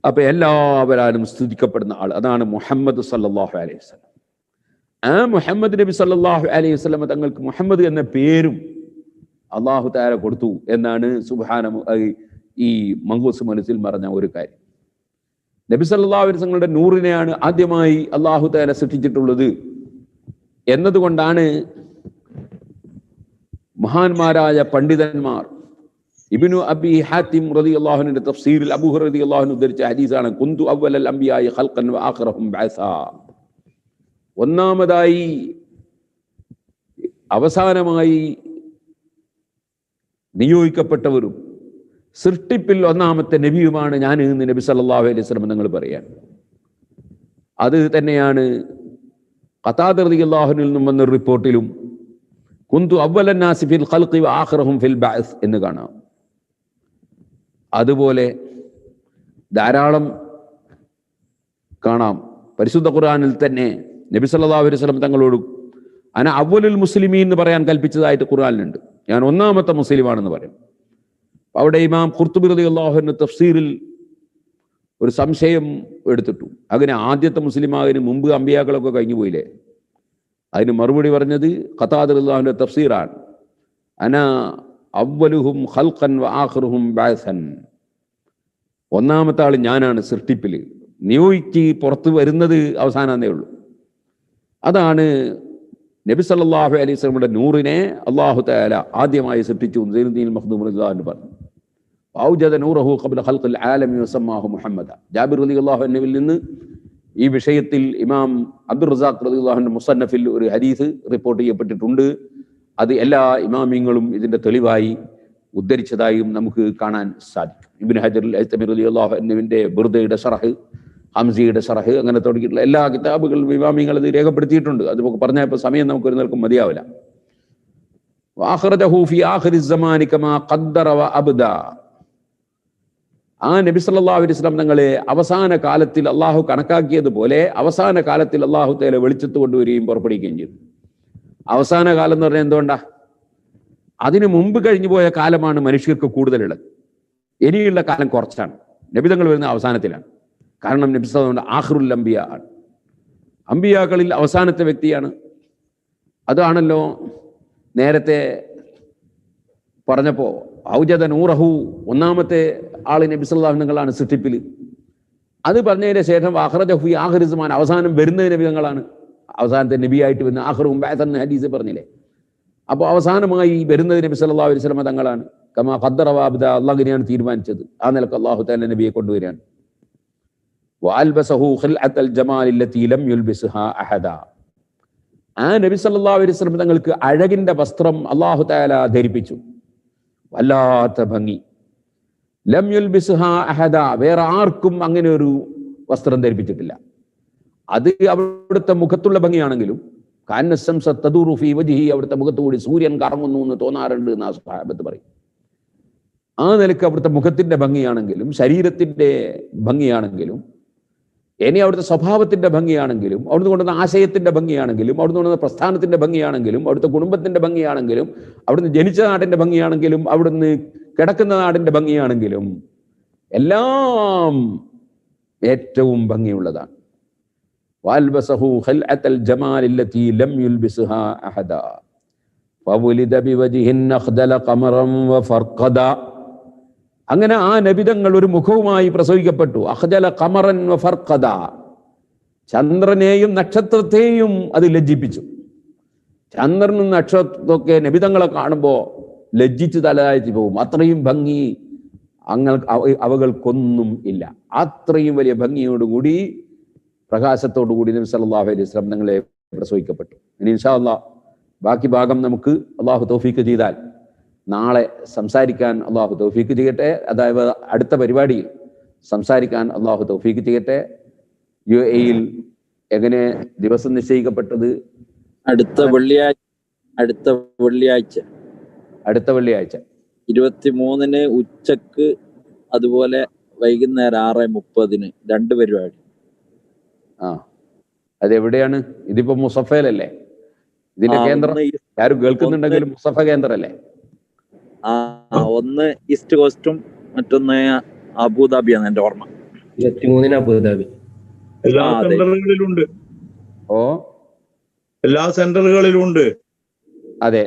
അപ്പൊ എല്ലാവരും സ്തുതിക്കപ്പെടുന്ന ആൾ അതാണ് മുഹമ്മദ് സല്ലല്ലാഹു അലൈഹി വസല്ലം. ആ മുഹമ്മദ് നബി സല്ലല്ലാഹു അലൈഹി വസല്ലം തങ്ങൾക്ക് മുഹമ്മദ് എന്ന പേരും അള്ളാഹു തആല കൊടുത്തു എന്നാണ് സുബ്ഹാനഹു ഈ മങ്കൂസ് മനസ്സിൽ മറഞ്ഞ ഒരു കാര്യം. നബി സല്ലല്ലാഹു അലൈഹി വസല്ലമയുടെ നൂറിനെയാണ് ആദ്യമായി അള്ളാഹു തആല സൃഷ്ടിച്ചിട്ടുള്ളത് എന്നതുകൊണ്ടാണ് മഹാന്മാരായ പണ്ഡിതന്മാർ ഇബ്നു അബി ഹാത്തിം റളിയല്ലാഹു അൻഹുവിന്റെ തഫ്സീറിൽ അബൂ ഹുറൈറ റളിയല്ലാഹു അൻഹു ഉദ്ധരിച്ച ഹദീസാണ് കുന്തു അവ്വലൽ അംബിയാഇ ഖൽഖൻ വ ആഖിറഹും ബഅസാ. ഒന്നാമതായി അവസാനമായി നിയോഗിക്കപ്പെട്ടവരും സൃഷ്ടിപ്പിൽ ഒന്നാമത്തെ നബിയുമാണ് ഞാൻ എന്ന് നബി സല്ലല്ലാഹു അലൈഹി വസല്ലം നിങ്ങൾ പറയാൻ. അത് തന്നെയാണ് ഖതാദ റളിയല്ലാഹു അൻഹു നിന്നും വന്ന റിപ്പോർട്ടിലും കുന്തു അവ്വലൻ നാസി ഫിൽ ഖൽഖി വ ആഖിറഹും ഫിൽ ബഅസ് എന്ന് കാണാം. അതുപോലെ ധാരാളം കാണാം. പരിശുദ്ധ ഖുർആനിൽ തന്നെ നബി സല്ലല്ലാഹു അലൈഹി വസല്ലം തങ്ങളോട് അന അവ്വലുൽ മുസ്ലിമീൻ എന്ന് പറയാൻ കൽപ്പിച്ചതായിട്ട് ഖുർആനിലുണ്ട്. ഞാൻ ഒന്നാമത്തെ മുസ്ലിമാണെന്ന് പറയും. അവിടെ ഇമാം ഖുർത്തുബി റളിയല്ലാഹു അൻഹു തഫ്സീറിൽ ഒരു സംശയം എടുത്തിട്ടു. അങ്ങനെ ആദ്യത്തെ മുസ്ലിമാകിന് മുമ്പ് അമ്പിയാക്കളൊക്കെ കഴിഞ്ഞു പോയില്ലേ? അതിന് മറുപടി പറഞ്ഞത് ഖതാദ റളിയല്ലാഹു അൻഹു തഫ്സീറാണ്. അന അവ്വലുഹും ഖൽഖൻ വ ആഖിറുഹും ബഅസൻ. ഒന്നാമത്തെ ആൾ ഞാനാണ് സൃഷ്ടിപ്പിൽ, നിയോഗിക്ക് പുറത്ത് വരുന്നത് അവസാനമേ ഉള്ളൂ. അതാണ് നബി സല്ലല്ലാഹു അലൈഹി വസല്ലമയുടെ നൂറിനെ അല്ലാഹു തആല ആദ്യമായി സൃഷ്ടിച്ചു. സൈനുദ്ദീൻ മഖ്ദൂം റളിയല്ലാഹു അൻഹു പറഞ്ഞു ഔജദ നൂറഹു ഖബ്ല ഖൽഖിൽ ആലമി വസമ്മാഹു മുഹമ്മദ. ജാബിർ റളിയല്ലാഹു അൻഹുവിൽ നിന്ന് ഈ വിഷയത്തിൽ ഇമാം അബ്ദുർ റസാഖ് റളിയല്ലാഹു അൻഹു മുസന്നഫിൽ ഒരു ഹദീസ് റിപ്പോർട്ട് ചെയ്യപ്പെട്ടിട്ടുണ്ട്. അത് എല്ലാ ഇമാമിങ്ങളും ഇതിന്റെ തെളിവായി ഉദ്ധരിച്ചതായും നമുക്ക് കാണാൻ സാധിക്കും. ഇബ്നു ഹജർ അൽ ഹൈതമി റളിയല്ലാഹു അൻഹുവിന്റെ ബുർദയുടെ ശറഹ്, ഹംസിയുടെ ശറഹ്, അങ്ങനെ തുടങ്ങിയിട്ടുള്ള എല്ലാ കിതാബുകളും ഇമാമിങ്ങൾ ഇത് രേഖപ്പെടുത്തിയിട്ടുണ്ട്. അത് പറഞ്ഞപ്പോൾ സമയം നമുക്കൊരു നിൽക്കും മതിയാവില്ല. വഅഖറജഹു ഫി ആഖിരി സമാനി കമാ ഖദ്ദറ വഅബ്ദ. ആ നബി സല്ലല്ലാഹു അലൈഹി വസല്ലം തങ്ങളെ അവസാന കാലത്തിൽ അള്ളാഹു കണക്കാക്കിയതുപോലെ അവസാന കാലത്തിൽ അള്ളാഹു തആല വെളിച്ചത്ത് കൊണ്ടുവരികയും പുറപ്പെടുകയും ചെയ്തു. അവസാന കാലം എന്ന് പറഞ്ഞാൽ എന്തുകൊണ്ടാ? അതിനു മുമ്പ് കഴിഞ്ഞു പോയ കാലമാണ് മനുഷ്യർക്ക് കൂടുതലുള്ളത്. ഇനിയുള്ള കാലം കുറച്ചാണ്. നബിതങ്ങൾ വരുന്ന അവസാനത്തിലാണ്. കാരണം നബി സല്ലല്ലാഹു അലൈഹി വസല്ലം ആഖിറുൽ അംബിയ ആണ്. അംബിയാക്കളിൽ അവസാനത്തെ വ്യക്തിയാണ്. അതാണല്ലോ നേരത്തെ പറഞ്ഞപ്പോ ഔജദ നൂറഹു, ഒന്നാമത്തെ ആള് നബി സല്ലല്ലാഹു അലൈഹി വസല്ലം സൃഷ്ടിപ്പിൽ. അത് പറഞ്ഞതിന് ശേഷം അഖറജഹു ഫി ആഖിരി സമാൻ, അവസാനം വരുന്ന നബിതങ്ങളാണ് അവസാനത്തെ നബിയായിട്ട് വരുന്ന. ആഖിറും ബഅസൻ ഹദീസ് പറഞ്ഞില്ലേ? അപ്പോൾ അവസാനമായി വരുന്നത് നബി സല്ലല്ലാഹു അലൈഹി വസല്ലം തങ്ങളാണ്. കമാ ഖദ്ദറ വഅബ്ദ, അല്ലാഹുവിനെയാണ് തീരുമാനിച്ചത്. ആ നിലക്ക് അല്ലാഹു തആല നബിയെ കൊണ്ടുവരികയാണ്. വഅൽബസഹു ഖിൽഅത്തൽ ജമാലി ലത്തി ലം യുൽബിസ്ഹാ അഹദ. ആ നബി സല്ലല്ലാഹു അലൈഹി വസല്ലം തങ്ങൾക്ക് അഴകിന്റെ വസ്ത്രം അല്ലാഹു തആല ധരിപ്പിച്ചു. വല്ലാത്ത ഭംഗി. ലം യുൽബിസ്ഹാ അഹദ, വേറെ ആർക്കും അങ്ങനെ ഒരു വസ്ത്രം ധരിപ്പിച്ചിട്ടില്ല. അത് അവിടുത്തെ മുഖത്തുള്ള ഭംഗിയാണെങ്കിലും കാന്നശംസ തദൂറു ഫീ വജ്ഹി, അവിടുത്തെ മുഖത്തുകൂടി സൂര്യൻ കറങ്ങുന്നു എന്ന് തോന്നാറുണ്ട് എന്ന് ആ സ്വഹാബത്ത് പറയും. ആ നിലക്ക് അവിടുത്തെ മുഖത്തിന്റെ ഭംഗിയാണെങ്കിലും ശരീരത്തിന്റെ ഭംഗിയാണെങ്കിലും ഇനി അവിടുത്തെ സ്വഭാവത്തിന്റെ ഭംഗിയാണെങ്കിലും അവിടുന്ന് കൊണ്ടുവന്ന ആശയത്തിന്റെ ഭംഗിയാണെങ്കിലും അവിടുന്ന് കൊണ്ടുവന്ന പ്രസ്ഥാനത്തിന്റെ ഭംഗിയാണെങ്കിലും അവിടുത്തെ കുടുംബത്തിന്റെ ഭംഗിയാണെങ്കിലും അവിടുന്ന് ജനിച്ച നാടിന്റെ ഭംഗിയാണെങ്കിലും അവിടുന്ന് കിടക്കുന്ന നാടിന്റെ ഭംഗിയാണെങ്കിലും എല്ലാം ഏറ്റവും ഭംഗിയുള്ളതാണ്. വഅൽബസഹു ഖൽഅത്തൽ ജമാലി ലത്തി ലം യുൽബിസ്ഹാ അഹദ ഫവുലിദ ബിവജ്ഹിൻ അഖ്ദല ഖമറൻ വഫർഖദ. അങ്ങനെ ആ നബിതങ്ങൾ ഒരു മുഖവുമായി പ്രസവിക്കപ്പെട്ടു. അഖ്ദല ഖമറൻ വഫർഖദ, ചന്ദ്രനെയും നക്ഷത്രത്തെയും അത് ലജ്ജിപ്പിച്ചു. ചന്ദ്രനും നക്ഷത്രമൊക്കെ നബിതങ്ങളെ കാണുമ്പോൾ ലജ്ജിച്ച് തലതാഴ്ത്തി പോകും. അത്രയും ഭംഗി അവകൾക്കൊന്നും ഇല്ല. അത്രയും വലിയ ഭംഗിയോടുകൂടി പ്രകാശത്തോടുകൂടി നബി സല്ലല്ലാഹു അലൈഹി വസല്ലം തങ്ങളെ പ്രസവിക്കപ്പെട്ടു. ഇനി ഇൻഷാ അല്ലാഹ് ബാക്കി ഭാഗം നമുക്ക് അള്ളാഹു തൗഫീക്ക് ചെയ്താൽ നാളെ സംസാരിക്കാൻ അള്ളാഹു തൗഫീക്ക് ചെയ്യട്ടെ. അതായത് അടുത്ത പരിപാടിയിൽ സംസാരിക്കാൻ അള്ളാഹു തൗഫീക്ക് ചെയ്യട്ടെ. UAE-യിൽ എങ്ങനെ ദിവസം നിശ്ചയിക്കപ്പെട്ടത്? അടുത്ത വെള്ളിയാഴ്ച 23-ന് ഉച്ചക്ക്, അതുപോലെ വൈകുന്നേരം 6:30 2 പരിപാടി. അതെവിടെയാണ്? ഇതിപ്പോ മുസഫയിലല്ലേ ഇതിന്റെ കേന്ദ്രം? ആരും കേൾക്കുന്നുണ്ടെങ്കിലും മുസഫ കേന്ദ്രല്ലേ? ഒന്ന് ഈസ്റ്റ് കോസ്റ്റും മറ്റൊന്ന് അബുദാബിയാണ് എന്റെ ഓർമ്മ. 23-ന് അബുദാബി. എല്ലാ സെന്ററുകളിലുണ്ട്. എല്ലാ സെന്ററുകളിലുണ്ട്. അതെ,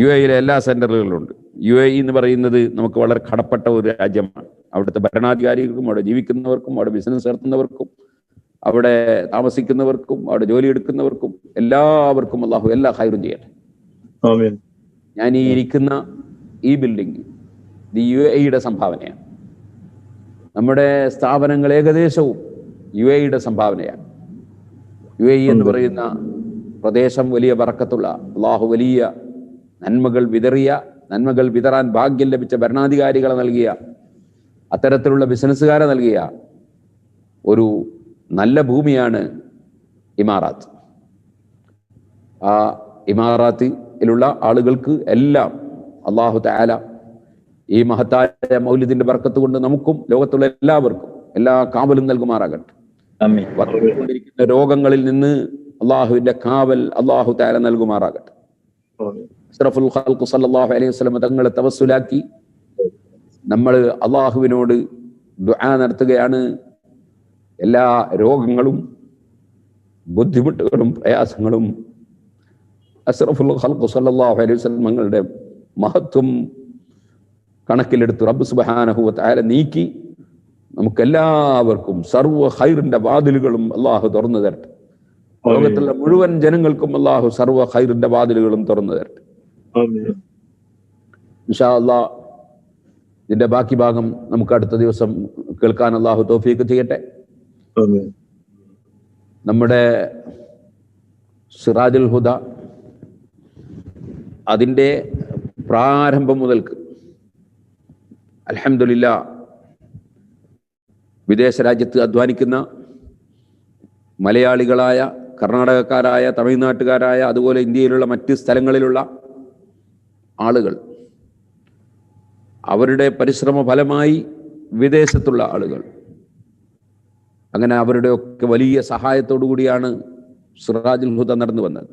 UAE-യിലെ എല്ലാ സെന്ററുകളിലുണ്ട്. UAE എന്ന് പറയുന്നത് നമുക്ക് വളരെ കടപ്പെട്ട ഒരു രാജ്യമാണ്. അവിടുത്തെ ഭരണാധികാരികൾക്കും അവിടെ ജീവിക്കുന്നവർക്കും അവിടെ ബിസിനസ് നടത്തുന്നവർക്കും അവിടെ താമസിക്കുന്നവർക്കും അവിടെ ജോലി എടുക്കുന്നവർക്കും എല്ലാവർക്കും അള്ളാഹു എല്ലാ ഖൈറും ചെയ്യട്ടെ. ഞാൻ ഈ ഇരിക്കുന്ന ഈ ബിൽഡിംഗ് UAE-യുടെ സംഭാവനയാണ്. നമ്മുടെ സ്ഥാപനങ്ങൾ ഏകദേശവും UAE-യുടെ സംഭാവനയാണ്. UAE എന്ന് പറയുന്ന പ്രദേശം വലിയ ബറക്കത്തുള്ള, അള്ളാഹു വലിയ നന്മകൾ വിതറാൻ ഭാഗ്യം ലഭിച്ച ഭരണാധികാരികളെ നൽകിയ, അത്തരത്തിലുള്ള ബിസിനസ്സുകാരെ നൽകിയ ഒരു നല്ല ഭൂമിയാണ് ഇമാറാത്ത്. ആ ഇമാറാത്തിലുള്ള ആളുകൾക്ക് എല്ലാം അള്ളാഹു തആല ഈ മഹത്തായ മൗലിദിന്റെ ബർക്കത്ത് കൊണ്ട് നമുക്കും ലോകത്തുള്ള എല്ലാവർക്കും എല്ലാ കാവലും നൽകുമാറാകട്ടെ. വന്നുകൊണ്ടിരിക്കുന്ന രോഗങ്ങളിൽ നിന്ന് അള്ളാഹുവിന്റെ കാവൽ അള്ളാഹു തആല നൽകുമാറാകട്ടെ. അഷ്റഫുൽ ഖൽഖ് സല്ലല്ലാഹു അലൈഹി വസല്ലം തങ്ങളെ തവസ്സുലാക്കി നമ്മൾ അള്ളാഹുവിനോട് ദുആ നടത്തുകയാണ്. എല്ലാ രോഗങ്ങളും ബുദ്ധിമുട്ടുകളും പ്രയാസങ്ങളും അഷ്റഫുൽ ഖൽഖ് സല്ലല്ലാഹു അലൈഹി വസല്ലം തങ്ങളുടെ മഹത്വം കണക്കിലെടുത്ത് റബ്ബ് സുബ്ഹാനഹു വ തആല നീക്കി നമുക്കെല്ലാവർക്കും സർവ്വ ഖൈറിന്റെ വാതിലുകളും അള്ളാഹു തുറന്നു തരട്ടെ. ലോകത്തുള്ള മുഴുവൻ ജനങ്ങൾക്കും അള്ളാഹു സർവ്വ ഖൈറിന്റെ വാതിലുകളും തുറന്നു തരട്ടെ. ഇൻഷാ അല്ലാഹ് ഇതിന്റെ ബാക്കി ഭാഗം നമുക്ക് അടുത്ത ദിവസം കേൾക്കാൻ അള്ളാഹു തൗഫീഖ് ചെയ്യട്ടെ. നമ്മുടെ സിറാജുൽ ഹുദ അതിൻ്റെ പ്രാരംഭം മുതൽക്ക് അൽഹംദുലില്ലാഹ് വിദേശ രാജ്യത്ത് അധ്വാനിക്കുന്ന മലയാളികളായ, കർണാടകക്കാരായ, തമിഴ്നാട്ടുകാരായ, അതുപോലെ ഇന്ത്യയിലുള്ള മറ്റ് സ്ഥലങ്ങളിലുള്ള ആളുകൾ, അവരുടെ പരിശ്രമ ഫലമായി വിദേശത്തുള്ള ആളുകൾ, അങ്ങനെ അവരുടെയൊക്കെ വലിയ സഹായത്തോടു കൂടിയാണ് സിറാജുൽ ഹുദ നടന്നു വന്നത്.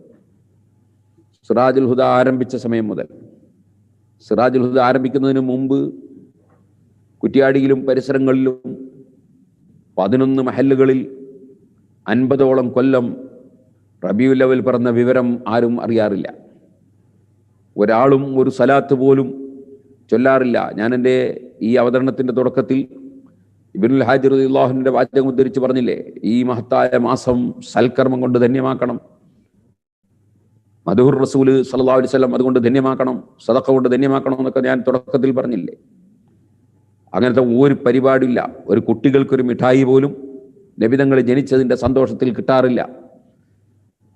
സിറാജുൽ ഹുദ ആരംഭിച്ച സമയം മുതൽ, സിറാജുൽ ഹുദ ആരംഭിക്കുന്നതിന് മുമ്പ് കുറ്റ്യാടിയിലും പരിസരങ്ങളിലും 11 മഹല്ലുകളിൽ 50ഓളം കൊല്ലം റബീഉൽ അവ്വൽ പിറന്ന വിവരം ആരും അറിയാറില്ല. ഒരാളും ഒരു സലാത്ത് പോലും ചൊല്ലാറില്ല. ഞാൻ എൻ്റെ ഈ അവതരണത്തിൻ്റെ തുടക്കത്തിൽ ഇബ്നുൽ ഹാജി റളിയല്ലാഹു അൻഹുവിന്റെ വാചകം ഉദ്ധരിച്ച് പറഞ്ഞില്ലേ, ഈ മഹത്തായ മാസം സൽക്കർമ്മം കൊണ്ട് ധന്യമാക്കണം, മദ്ഹുർ റസൂൽ സല്ലല്ലാഹു അലൈഹി വസല്ലം അതുകൊണ്ട് ധന്യമാക്കണം, സദഖ കൊണ്ട് ധന്യമാക്കണം എന്നൊക്കെ ഞാൻ തുടക്കത്തിൽ പറഞ്ഞില്ലേ. അങ്ങനത്തെ ഒരു പരിപാടിയില്ല. ഒരു കുട്ടികൾക്കൊരു മിഠായി പോലും നബിതങ്ങൾ ജനിച്ചതിൻ്റെ സന്തോഷത്തിൽ കിട്ടാറില്ല.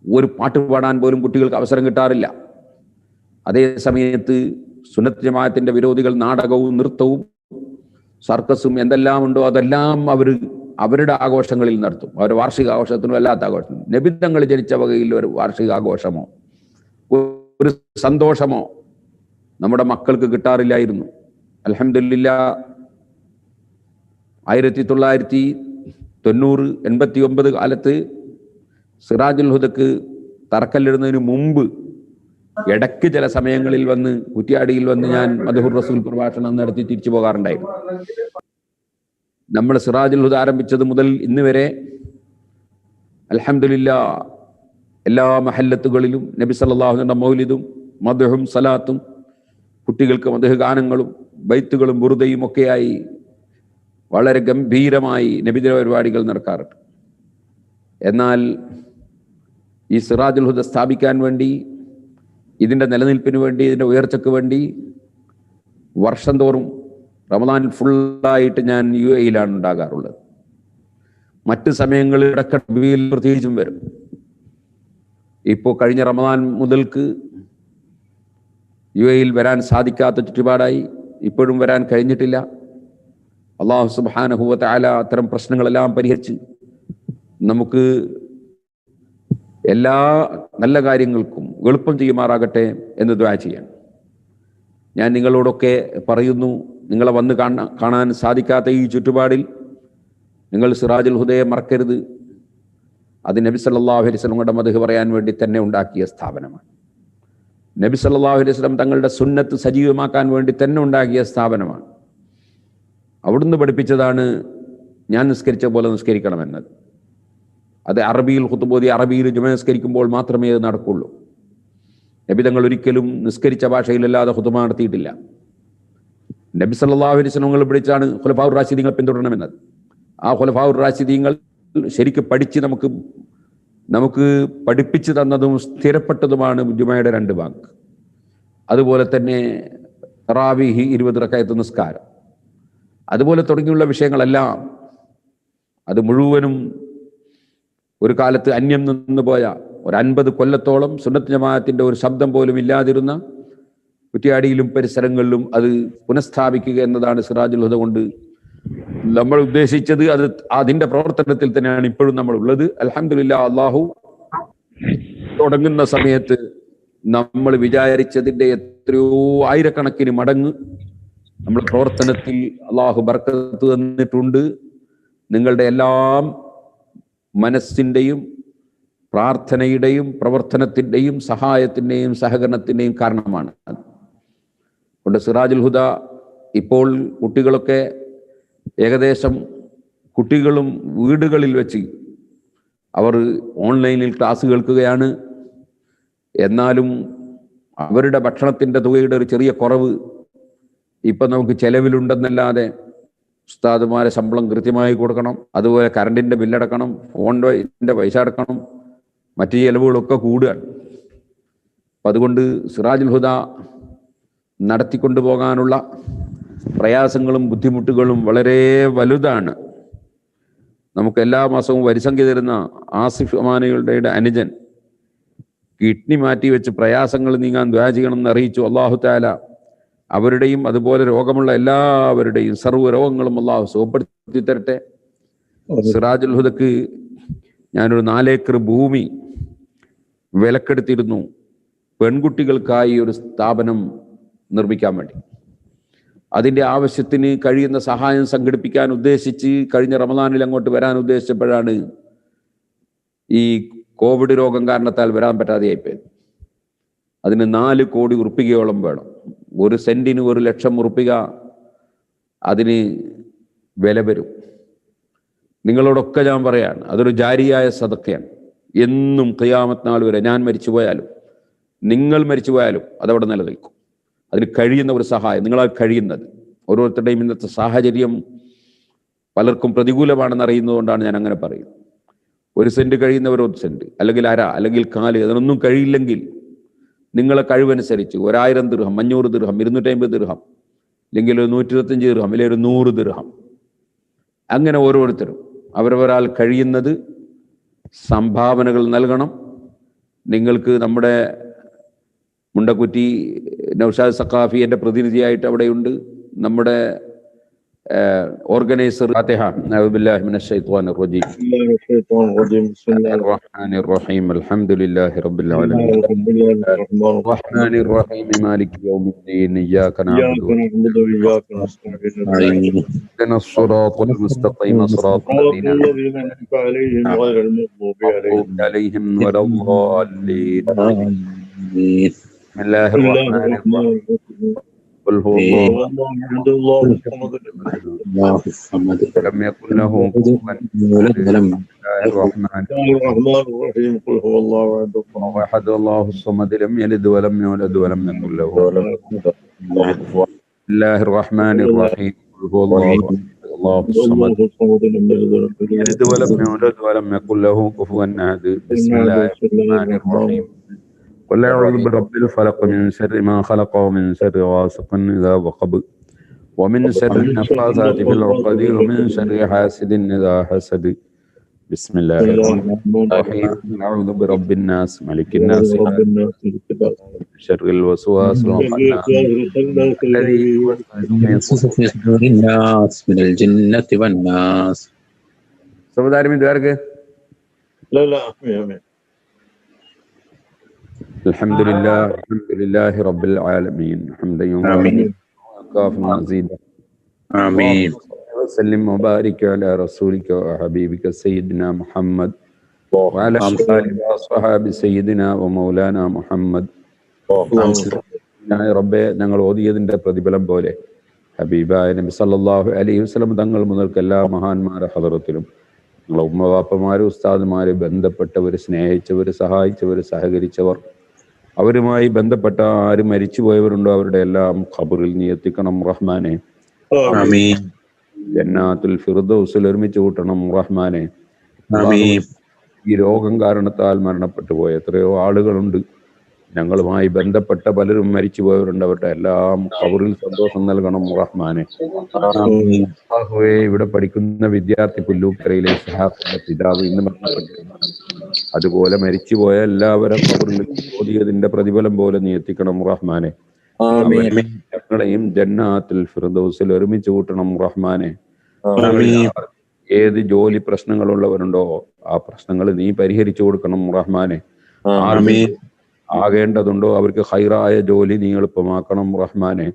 ഒരു പാട്ട് പാടാൻ പോലും കുട്ടികൾക്ക് അവസരം കിട്ടാറില്ല. അതേ സമയത്ത് സുന്നത്ത് ജമാഅത്തിന്റെ വിരോധികൾ നാടകവും നൃത്തവും സർക്കസും എന്തെല്ലാം ഉണ്ടോ അതെല്ലാം അവരുടെ ആഘോഷങ്ങളിൽ നടത്തും. അവരുടെ വാർഷിക ആഘോഷത്തിനും അല്ലാത്ത ആഘോഷം, നബിതങ്ങൾ ജനിച്ച വകയിൽ ഒരു വാർഷിക ആഘോഷമോ ഒരു സന്തോഷമോ നമ്മുടെ മക്കൾക്ക് കിട്ടാറില്ലായിരുന്നു. അൽഹംദുലില്ലാഹ് 1989 കാലത്ത് സിറാജുൽ ഹുദക്ക് തറക്കല്ലിടുന്നതിന് മുമ്പ് ഇടയ്ക്ക് ചില സമയങ്ങളിൽ വന്ന് കുറ്റ്യാടിയിൽ വന്ന് ഞാൻ മദ്ഹുർ റസൂൽ പ്രഭാഷണം നടത്തി തിരിച്ചു പോകാറുണ്ടായിരുന്നു. നമ്മൾ സിറാജുൽ ഹുദ ആരംഭിച്ചത് മുതൽ ഇന്ന് വരെ അൽഹംദുലില്ലാഹ് എല്ലാ മഹല്ലത്തുകളിലും നബി സല്ലല്ലാഹു അലൈഹി വസല്ലം മൗലിദും മദ്ഹും സലാത്തും കുട്ടികൾക്ക് മദ്ഹ് ഗാനങ്ങളും ബൈത്തുകളും ബുറുദയും ഒക്കെയായി വളരെ ഗംഭീരമായി നബിദിന പരിപാടികൾ നടക്കാറുണ്ട്. എന്നാൽ ഈ സിറാജുൽ ഹുദ സ്ഥാപിക്കാൻ വേണ്ടി, ഇതിൻ്റെ നിലനിൽപ്പിന് വേണ്ടി, ഇതിൻ്റെ ഉയർച്ചയ്ക്ക് വേണ്ടി വർഷം തോറും റമദാൻ ഫുള്ളായിട്ട് ഞാൻ UAE-യിലാണ് ഉണ്ടാകാറുള്ളത്. മറ്റ് സമയങ്ങളിൽ ഇടയ്ക്ക് പ്രത്യേകിച്ചും വരും. ഇപ്പോൾ കഴിഞ്ഞ റമദാൻ മുതൽക്ക് UAE വരാൻ സാധിക്കാത്ത ചുറ്റുപാടായി, ഇപ്പോഴും വരാൻ കഴിഞ്ഞിട്ടില്ല. അല്ലാഹു സുബ്ഹാനഹു വ തആല അത്തരം പ്രശ്നങ്ങളെല്ലാം പരിഹരിച്ച് നമുക്ക് എല്ലാ നല്ല കാര്യങ്ങൾക്കും എളുപ്പം ചെയ്യുമാറാകട്ടെ എന്ന് ദുആ ചെയ്യാം. ഞാൻ നിങ്ങളോടൊക്കെ പറയുന്നു, നിങ്ങളെ വന്ന് കാണാൻ സാധിക്കാത്ത ഈ ചുറ്റുപാടിൽ നിങ്ങൾ സിറാജുൽ ഹുദയെ മറക്കരുത്. അത് നബി സല്ലല്ലാഹു അലൈഹി വസല്ലമയുടെ മദ്ഹ് പറയാൻ വേണ്ടി തന്നെ ഉണ്ടാക്കിയ സ്ഥാപനമാണ്. നബി സല്ലല്ലാഹു അലൈഹി വസല്ലം തങ്ങളുടെ സുന്നത്ത് സജീവമാക്കാൻ വേണ്ടി തന്നെ ഉണ്ടാക്കിയ സ്ഥാപനമാണ്. അവിടുന്ന് പഠിപ്പിച്ചതാണ് ഞാൻ നിസ്കരിച്ച പോലെ നിസ്കരിക്കണമെന്നത്. അത് അറബിയിൽ ഖുതുബോദി, അറബിയിൽ ജുമ നിസ്കരിക്കുമ്പോൾ മാത്രമേ അത് നടക്കുള്ളൂ. നബി തങ്ങൾ ഒരിക്കലും നിസ്കരിച്ച ഭാഷയിലല്ലാതെ ഖുതുബ നടത്തിയിട്ടില്ല. നബി സല്ലല്ലാഹു അലൈഹി വസല്ലം പഠിച്ചാണ് ഖുലഫാഉർ റാഷിദീങ്ങൾ പിന്തുടരണമെന്നത്. ആ ഖുലഫാഉർ റാഷിദീങ്ങൾ ശരിക്കും പഠിച്ച് നമുക്ക് പഠിപ്പിച്ചു തന്നതും സ്ഥിരപ്പെട്ടതുമാണ് ജുമയുടെ 2 ബാങ്ക്. അതുപോലെ തന്നെ തറാവീഹ് 20 റക്അത്ത് നിസ്കാരം, അതുപോലെ തുടങ്ങിയുള്ള വിഷയങ്ങളെല്ലാം അത് മുഴുവനും ഒരു കാലത്ത് അന്യം നിന്ന് പോയ ഒരു 50 കൊല്ലത്തോളം സുന്നത്ത് ജമാഅത്തിന്റെ ഒരു ശബ്ദം പോലും ഇല്ലാതിരുന്ന കുറ്റ്യാടിയിലും പരിസരങ്ങളിലും അത് പുനഃസ്ഥാപിക്കുക എന്നതാണ് സിറാജുൽ ഹുദ കൊണ്ട് നമ്മൾ ഉദ്ദേശിച്ചത്. അതിന്റെ പ്രവർത്തനത്തിൽ തന്നെയാണ് ഇപ്പോഴും നമ്മൾ ഉള്ളത്. അൽഹംദുലില്ലാഹ്, അല്ലാഹു തുടങ്ങുന്ന സമയത്ത് നമ്മൾ വിചാരിച്ചതിന്റെ എത്രയോ ആയിരക്കണക്കിന് മടങ്ങ് നമ്മൾ പ്രവർത്തനത്തിൽ അല്ലാഹു ബർക്കത്ത് തന്നിട്ടുണ്ട്. നിങ്ങളുടെ എല്ലാം മനസ്സിന്റെയും പ്രാർത്ഥനയുടെയും പ്രവർത്തനത്തിന്റെയും സഹായത്തിന്റെയും സഹകരണത്തിന്റെയും കാരണമാണ്. അതുകൊണ്ട് സിറാജുൽ ഹുദ ഇപ്പോൾ കുട്ടികളൊക്കെ ഏകദേശം കുട്ടികളും വീടുകളിൽ വെച്ച് അവർ ഓൺലൈനിൽ ക്ലാസ് കേൾക്കുകയാണ്. എന്നാലും അവരുടെ ഭക്ഷണത്തിൻ്റെ തുകയുടെ ഒരു ചെറിയ കുറവ് ഇപ്പം നമുക്ക് ചെലവിലുണ്ടെന്നല്ലാതെ ഉസ്താദുമാരെ ശമ്പളം കൃത്യമായി കൊടുക്കണം, അതുപോലെ കറണ്ടിൻ്റെ ബില്ലടക്കണം, ഫോണിൻ്റെ പൈസ അടക്കണം, മറ്റു ചെലവുകളൊക്കെ കൂടുകയാണ്. അപ്പം അതുകൊണ്ട് സിറാജുൽ ഹുദ നടത്തിക്കൊണ്ടു പോകാനുള്ള പ്രയാസങ്ങളും ബുദ്ധിമുട്ടുകളും വളരെ വലുതാണ്. നമുക്ക് എല്ലാ മാസവും വരിസംഖ്യ തരുന്ന ആസിഫ് അമാനികളുടെ അനുജൻ കിഡ്നി മാറ്റി വെച്ച് പ്രയാസങ്ങൾ നീങ്ങാൻ ദുആ ചെയ്യണമെന്ന് അറിയിച്ചു. അല്ലാഹു തആല അവരുടെയും അതുപോലെ രോഗമുള്ള എല്ലാവരുടെയും സർവ്വ രോഗങ്ങളും അല്ലാഹു സുഖപ്പെടുത്തി തരട്ടെ. സിറാജുൽ ഹുദക്ക് ഞാനൊരു 4 ഏക്കർ ഭൂമി വിലക്കെടുത്തിരുന്നു പെൺകുട്ടികൾക്കായി ഒരു സ്ഥാപനം നിർമ്മിക്കാൻ വേണ്ടി. അതിൻ്റെ ആവശ്യത്തിന് കഴിയുന്ന സഹായം സംഘടിപ്പിക്കാൻ ഉദ്ദേശിച്ച് കഴിഞ്ഞ റമദാനിൽ അങ്ങോട്ട് വരാൻ ഉദ്ദേശിച്ചപ്പോഴാണ് ഈ കോവിഡ് രോഗം കാരണത്താൽ വരാൻ പറ്റാതെയായിപ്പോയത്. അതിന് 4 കോടി ഉറുപ്പികയോളം വേണം. 1 സെന്റിന് 1 ലക്ഷം ഉറുപ്പിക അതിന് വില വരും. നിങ്ങളോടൊക്കെ ഞാൻ പറയാണ്, അതൊരു ജാരിയായ സദഖയാണ്. എന്നും ഖിയാമത്ത് നാൾ വരെ ഞാൻ മരിച്ചുപോയാലും നിങ്ങൾ മരിച്ചുപോയാലും അതവിടെ നിലനിൽക്കും. അതിന് കഴിയുന്ന ഒരു സഹായം, നിങ്ങളാൽ കഴിയുന്നത്. ഓരോരുത്തരുടെയും ഇന്നത്തെ സാഹചര്യം പലർക്കും പ്രതികൂലമാണെന്ന് അറിയുന്നതുകൊണ്ടാണ് ഞാൻ അങ്ങനെ പറയുന്നത്. 1 സെന്റ് കഴിയുന്നവർ 1 സെന്റ്, അല്ലെങ്കിൽ അര, അല്ലെങ്കിൽ 4, അതിനൊന്നും കഴിയില്ലെങ്കിൽ നിങ്ങളെ കഴിവനുസരിച്ച് 1000 ദിർഹം, 500 ദിർഹം, 250 ദിർഹം, അല്ലെങ്കിൽ 125 ദിർഹം, അല്ലെങ്കിൽ 100 ദിർഹം, അങ്ങനെ ഓരോരുത്തരും അവരവരാൽ കഴിയുന്നത് സംഭാവനകൾ നൽകണം. നിങ്ങൾക്ക് നമ്മുടെ മുണ്ടക്കുറ്റി നൗഷാദ് സഖാഫി എൻ്റെ പ്രതിനിധിയായിട്ട് അവിടെയുണ്ട്. നമ്മുടെ ഓർഗനൈസർ ഫാത്തിഹ. അഊദു ബില്ലാഹി മിനശ് ശൈത്വാനിർ റജീം. ബിസ്മില്ലാഹിർ റഹ്മാനിർ റഹീം. അൽഹംദുലില്ലാഹി റബ്ബിൽ ആലമീൻ. റഹ്മാനിർ റഹീം. മാലികി യൗമിദ്ദീൻ. ഇയ്യാക നഅബുദു വ ഇയ്യാക നസ്തഈൻ. ഇഹ്ദിനസ് സിറാത്തൽ മുസ്തഖീം. സിറാത്തൽ ലദീന അൻഅംത അലൈഹിം ഗൈറൽ മഗ്ദൂബി അലൈഹിം വലദ്ദാല്ലീൻ. ബിസ്മില്ലാഹിർ റഹ്മാനിർ റഹീം. قل هو الله الصمد لم يكن له كفوا احد. الرحمن الرحيم. قل هو الله احد الله الصمد لم يلد ولم يولد ولم يكن له كفوا احد. بسم الله الرحمن الرحيم. قل هو الله الصمد لم يلد ولم يولد ولم يكن له كفوا احد. بسم الله الرحمن الرحيم. قل أعوذ برب الفلق من شر ما خلق ومن شر غاسق إذا وقب ومن شر النفاثات في العقد ومن شر حاسد إذا حسد. بسم الله الرحمن الرحيم أعوذ برب الناس ملك الناس شر الوسواس الخناس الذي يوسوس في صدور الناس من الجنة والناس. سمدار من دوارك. لا آمين. الحمد لله رب العالمين حمدا يوم وكاف مزيدا. آمين. وسلم وبارك على رسولك وحبيبك سيدنا محمد وعلى آله وصحبه سيدنا ومولانا محمد. റബ്ബേ, ഞങ്ങൾ ഓതിയതിന്റെ പ്രതിഫലം പോലെ ഹബീബായ നബി സല്ലല്ലാഹു അലൈഹി വസല്ലം തങ്ങൾ മുതൽക്ക് എല്ലാ മഹാന്മാരുടെ ഹദറത്തിലും ഞങ്ങളെ ഉമ്മവാപ്പമാര്, ഉസ്താദുമാര്, ബന്ധപ്പെട്ടവർ, സ്നേഹിച്ചവർ, സഹായിച്ചവർ, സഹകരിച്ചവർ, അവരുമായി ബന്ധപ്പെട്ട ആര് മരിച്ചുപോയവരുണ്ടോ അവരുടെ എല്ലാം ഖബറിൽ നീ എത്തിക്കണം റഹ്മാനെ. ആമീൻ. ജന്നാത്തുൽ ഫിർദൗസിൽ ഒരുമിച്ച് കൂട്ടണം റഹ്മാനെ. ആമീൻ. ഈ രോഗം കാരണത്താൽ മരണപ്പെട്ടു പോയ എത്രയോ ആളുകളുണ്ട്. ഞങ്ങളുമായി ബന്ധപ്പെട്ട പലരും മരിച്ചുപോയവരുണ്ട്. അവരുടെ എല്ലാം ഖബറിൽ സന്തോഷം നൽകണം റഹ്മാനെ. ഇവിടെ പഠിക്കുന്ന വിദ്യാർത്ഥി പുല്ലൂക്കരയിലെ ഇസ്ഹാഖിന്റെ പിതാവ് ഇന്ന് മരണപ്പെട്ടു. അതുപോലെ മരിച്ചുപോയ എല്ലാവരും ഖബറിൽ ഓതിയതിന്റെ പ്രതിഫലം പോലെ നീ എത്തിക്കണം റഹ്മാനെ. ഞങ്ങളെയും ജന്നാത്തുൽ ഫിർദൗസിൽ ഒരുമിച്ച് കൂട്ടണം റഹ്മാനെ. ഏത് ജോലി പ്രശ്നങ്ങളുള്ളവരുണ്ടോ ആ പ്രശ്നങ്ങൾ നീ പരിഹരിച്ചു കൊടുക്കണം റഹ്മാനെ. ആകേണ്ടതുണ്ടോ അവർക്ക് ഹൈറായ ജോലി നീ എളുപ്പമാക്കണം റഹ്മാനെ.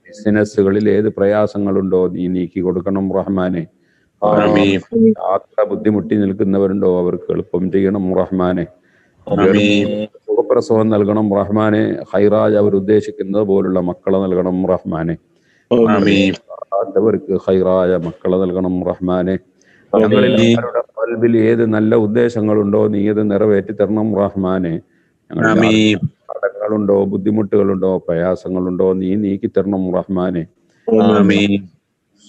ബിസിനസ്സുകളിൽ ഏത് പ്രയാസങ്ങളുണ്ടോ നീ നീക്കി കൊടുക്കണം റഹ്മാനെ. യാത്ര ബുദ്ധിമുട്ടി നിൽക്കുന്നവരുണ്ടോ അവർക്ക് എളുപ്പം ചെയ്യണം റഹ്മാനെ. സുഖപ്രസവം നൽകണം റഹ്മാനെ. ഹൈറായ അവർ ഉദ്ദേശിക്കുന്നത് പോലുള്ള മക്കളെ നൽകണം റഹ്മാനെ. അവർക്ക് ഹൈറായ മക്കളെ നൽകണം റഹ്മാനെ. ഞങ്ങളിൽ അവരുടെ ഖൽബിൽ ഏത് നല്ല ഉദ്ദേശങ്ങളുണ്ടോ നീ അത് നിറവേറ്റി തരണം റഹ്മാനെ. കടങ്ങളുണ്ടോ, ബുദ്ധിമുട്ടുകളുണ്ടോ, പ്രയാസങ്ങളുണ്ടോ നീ നീക്കി തരണം റഹ്മാനെ.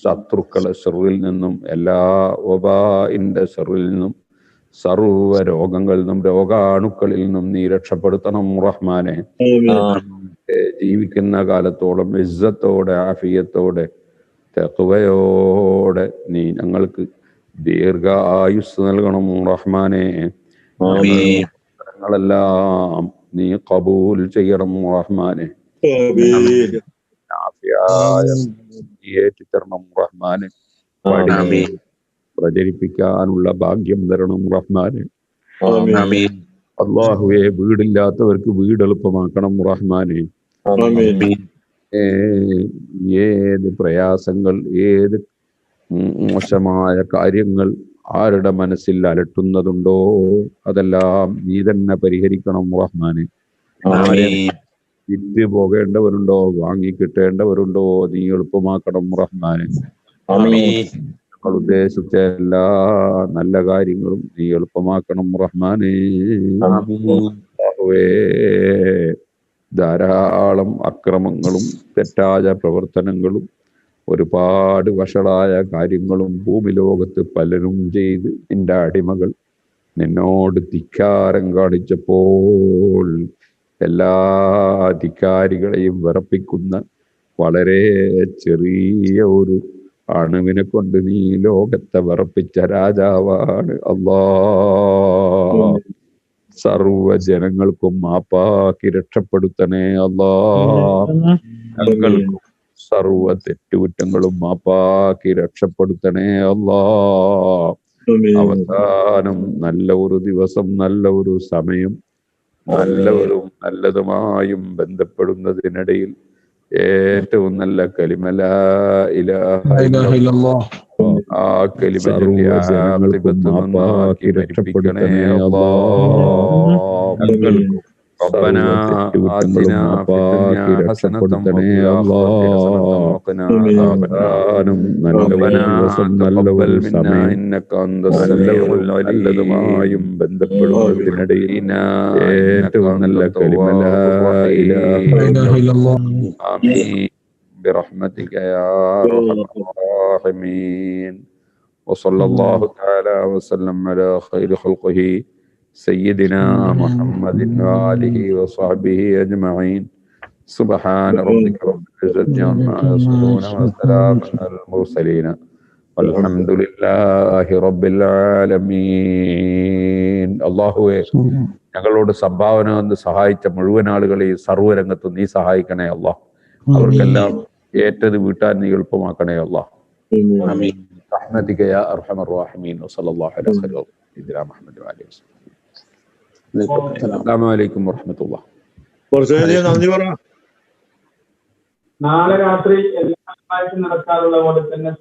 ശത്രുക്കളെ ഷർറിൽ നിന്നും, എല്ലാ വബാഇന്റെ ഷർറിൽ നിന്നും, സർവ്വ രോഗങ്ങളിൽ നിന്നും, രോഗാണുക്കളിൽ നിന്നും നീ രക്ഷപ്പെടുത്തണം റഹ്മാനെ. ജീവിക്കുന്ന കാലത്തോളം ഇസ്സത്തോടെ, ആഫിയത്തോടെ, തഖ്വയോടെ നീ ഞങ്ങൾക്ക് ദീർഘായുസ് നൽകണം റഹ്മാനെ. ഞങ്ങളെല്ലാം നീ ഖബൂൽ ചെയ്യണം റഹ്മാനെ. ഏറ്റിത്തരണം റഹ്മാനെ. പ്രചരിപ്പിക്കാനുള്ള ഭാഗ്യം തരണം റഹ്മാനെ. അല്ലാഹുവേ, വീടില്ലാത്തവർക്ക് വീട് എളുപ്പമാക്കണം റഹ്മാനെ. ഏത് പ്രയാസങ്ങൾ, ഏത് മോശമായ കാര്യങ്ങൾ ആരുടെ മനസ്സിൽ അലട്ടുന്നതുണ്ടോ അതെല്ലാം നീ തന്നെ പരിഹരിക്കണം റഹ്മാനെ. വിറ്റ് പോകേണ്ടവരുണ്ടോ, വാങ്ങി കിട്ടേണ്ടവരുണ്ടോ നീ എളുപ്പമാക്കണം റഹ്മാനെ. ഞങ്ങൾ ഉദ്ദേശിച്ച എല്ലാ നല്ല കാര്യങ്ങളും നീ എളുപ്പമാക്കണം റഹ്മാനെ. ധാരാളം അക്രമങ്ങളും തെറ്റായ പ്രവർത്തനങ്ങളും ഒരുപാട് വഷളായ കാര്യങ്ങളും ഭൂമി ലോകത്ത് പലരും ചെയ്ത് നിന്റെ അടിമകൾ നിന്നോട് ധിക്കാരം കാണിച്ചപ്പോൾ എല്ലാ ധിക്കാരികളെയും വിറപ്പിക്കുന്ന വളരെ ചെറിയ ഒരു അണുവിനെ കൊണ്ട് നീ ലോകത്തെ വിറപ്പിച്ച രാജാവാണ് അല്ലാഹ്. സർവ ജനങ്ങൾക്കും മാപ്പാക്കി രക്ഷപ്പെടുത്തണേ അല്ലാഹ്. ഞങ്ങൾക്കും സർവ തെറ്റുകുറ്റങ്ങളും മാപ്പാക്കി രക്ഷപ്പെടുത്തണേ അല്ലാഹ്. അവസാനം നല്ല ഒരു ദിവസം, നല്ല ഒരു സമയം, നല്ലവരും നല്ലതുമായും ബന്ധപ്പെടുന്നതിനിടയിൽ ഏറ്റവും നല്ല കലിമ ലാ ഇലാഹ ഇല്ലല്ലാഹ്, ആ കലിമ മാപ്പാക്കി രക്ഷപ്പെടുത്തണേ അല്ലാഹ്. ഞങ്ങൾക്കും ربنا آتنا في الدنيا حسنة وفي الآخرة ربنا تقبل منا إنك أنت السميع العليم. ഏറ്റവും നല്ല കലിമ ലാ ഇലാഹ ഇല്ലല്ലാഹ്. ആമീൻ برحمتك يا أرحم الراحمين. وصلى الله تعالى وسلم على خير خلقه سيدنا محمد وآله وصحبه أجمعين. سبحان ربك رب العزة عما يصفون وسلام على المرسلين അൽഹംദുലില്ലാഹി റബ്ബിൽ ആലമീൻ. അല്ലാഹുവേ, ഞങ്ങളോട് സംഭാവന വന്ന് സഹായിച്ച മുഴുവൻ ആളുകളെയും സർവ്വരംഗത്തും നീ സഹായിക്കണേ അല്ലാഹ്. അവർക്കെല്ലാം ഏറ്റത് വീട്ടാൻ നീ എളുപ്പമാക്കണേ അല്ലാഹ്. റഹ്മതിക യാ അർഹമർ റഹീമീൻ. വസല്ലല്ലാഹു അലാ സയ്യിദിനാ മുഹമ്മദ് വഅലിഹി വസല്ലം. അസ്സലാമു അലൈക്കും വറഹ്മത്തുള്ളാഹി. കുറച്ച് നന്ദി പറ. നാളെ രാത്രി എല്ലാ നടക്കാറുള്ള പോലെ തന്നെ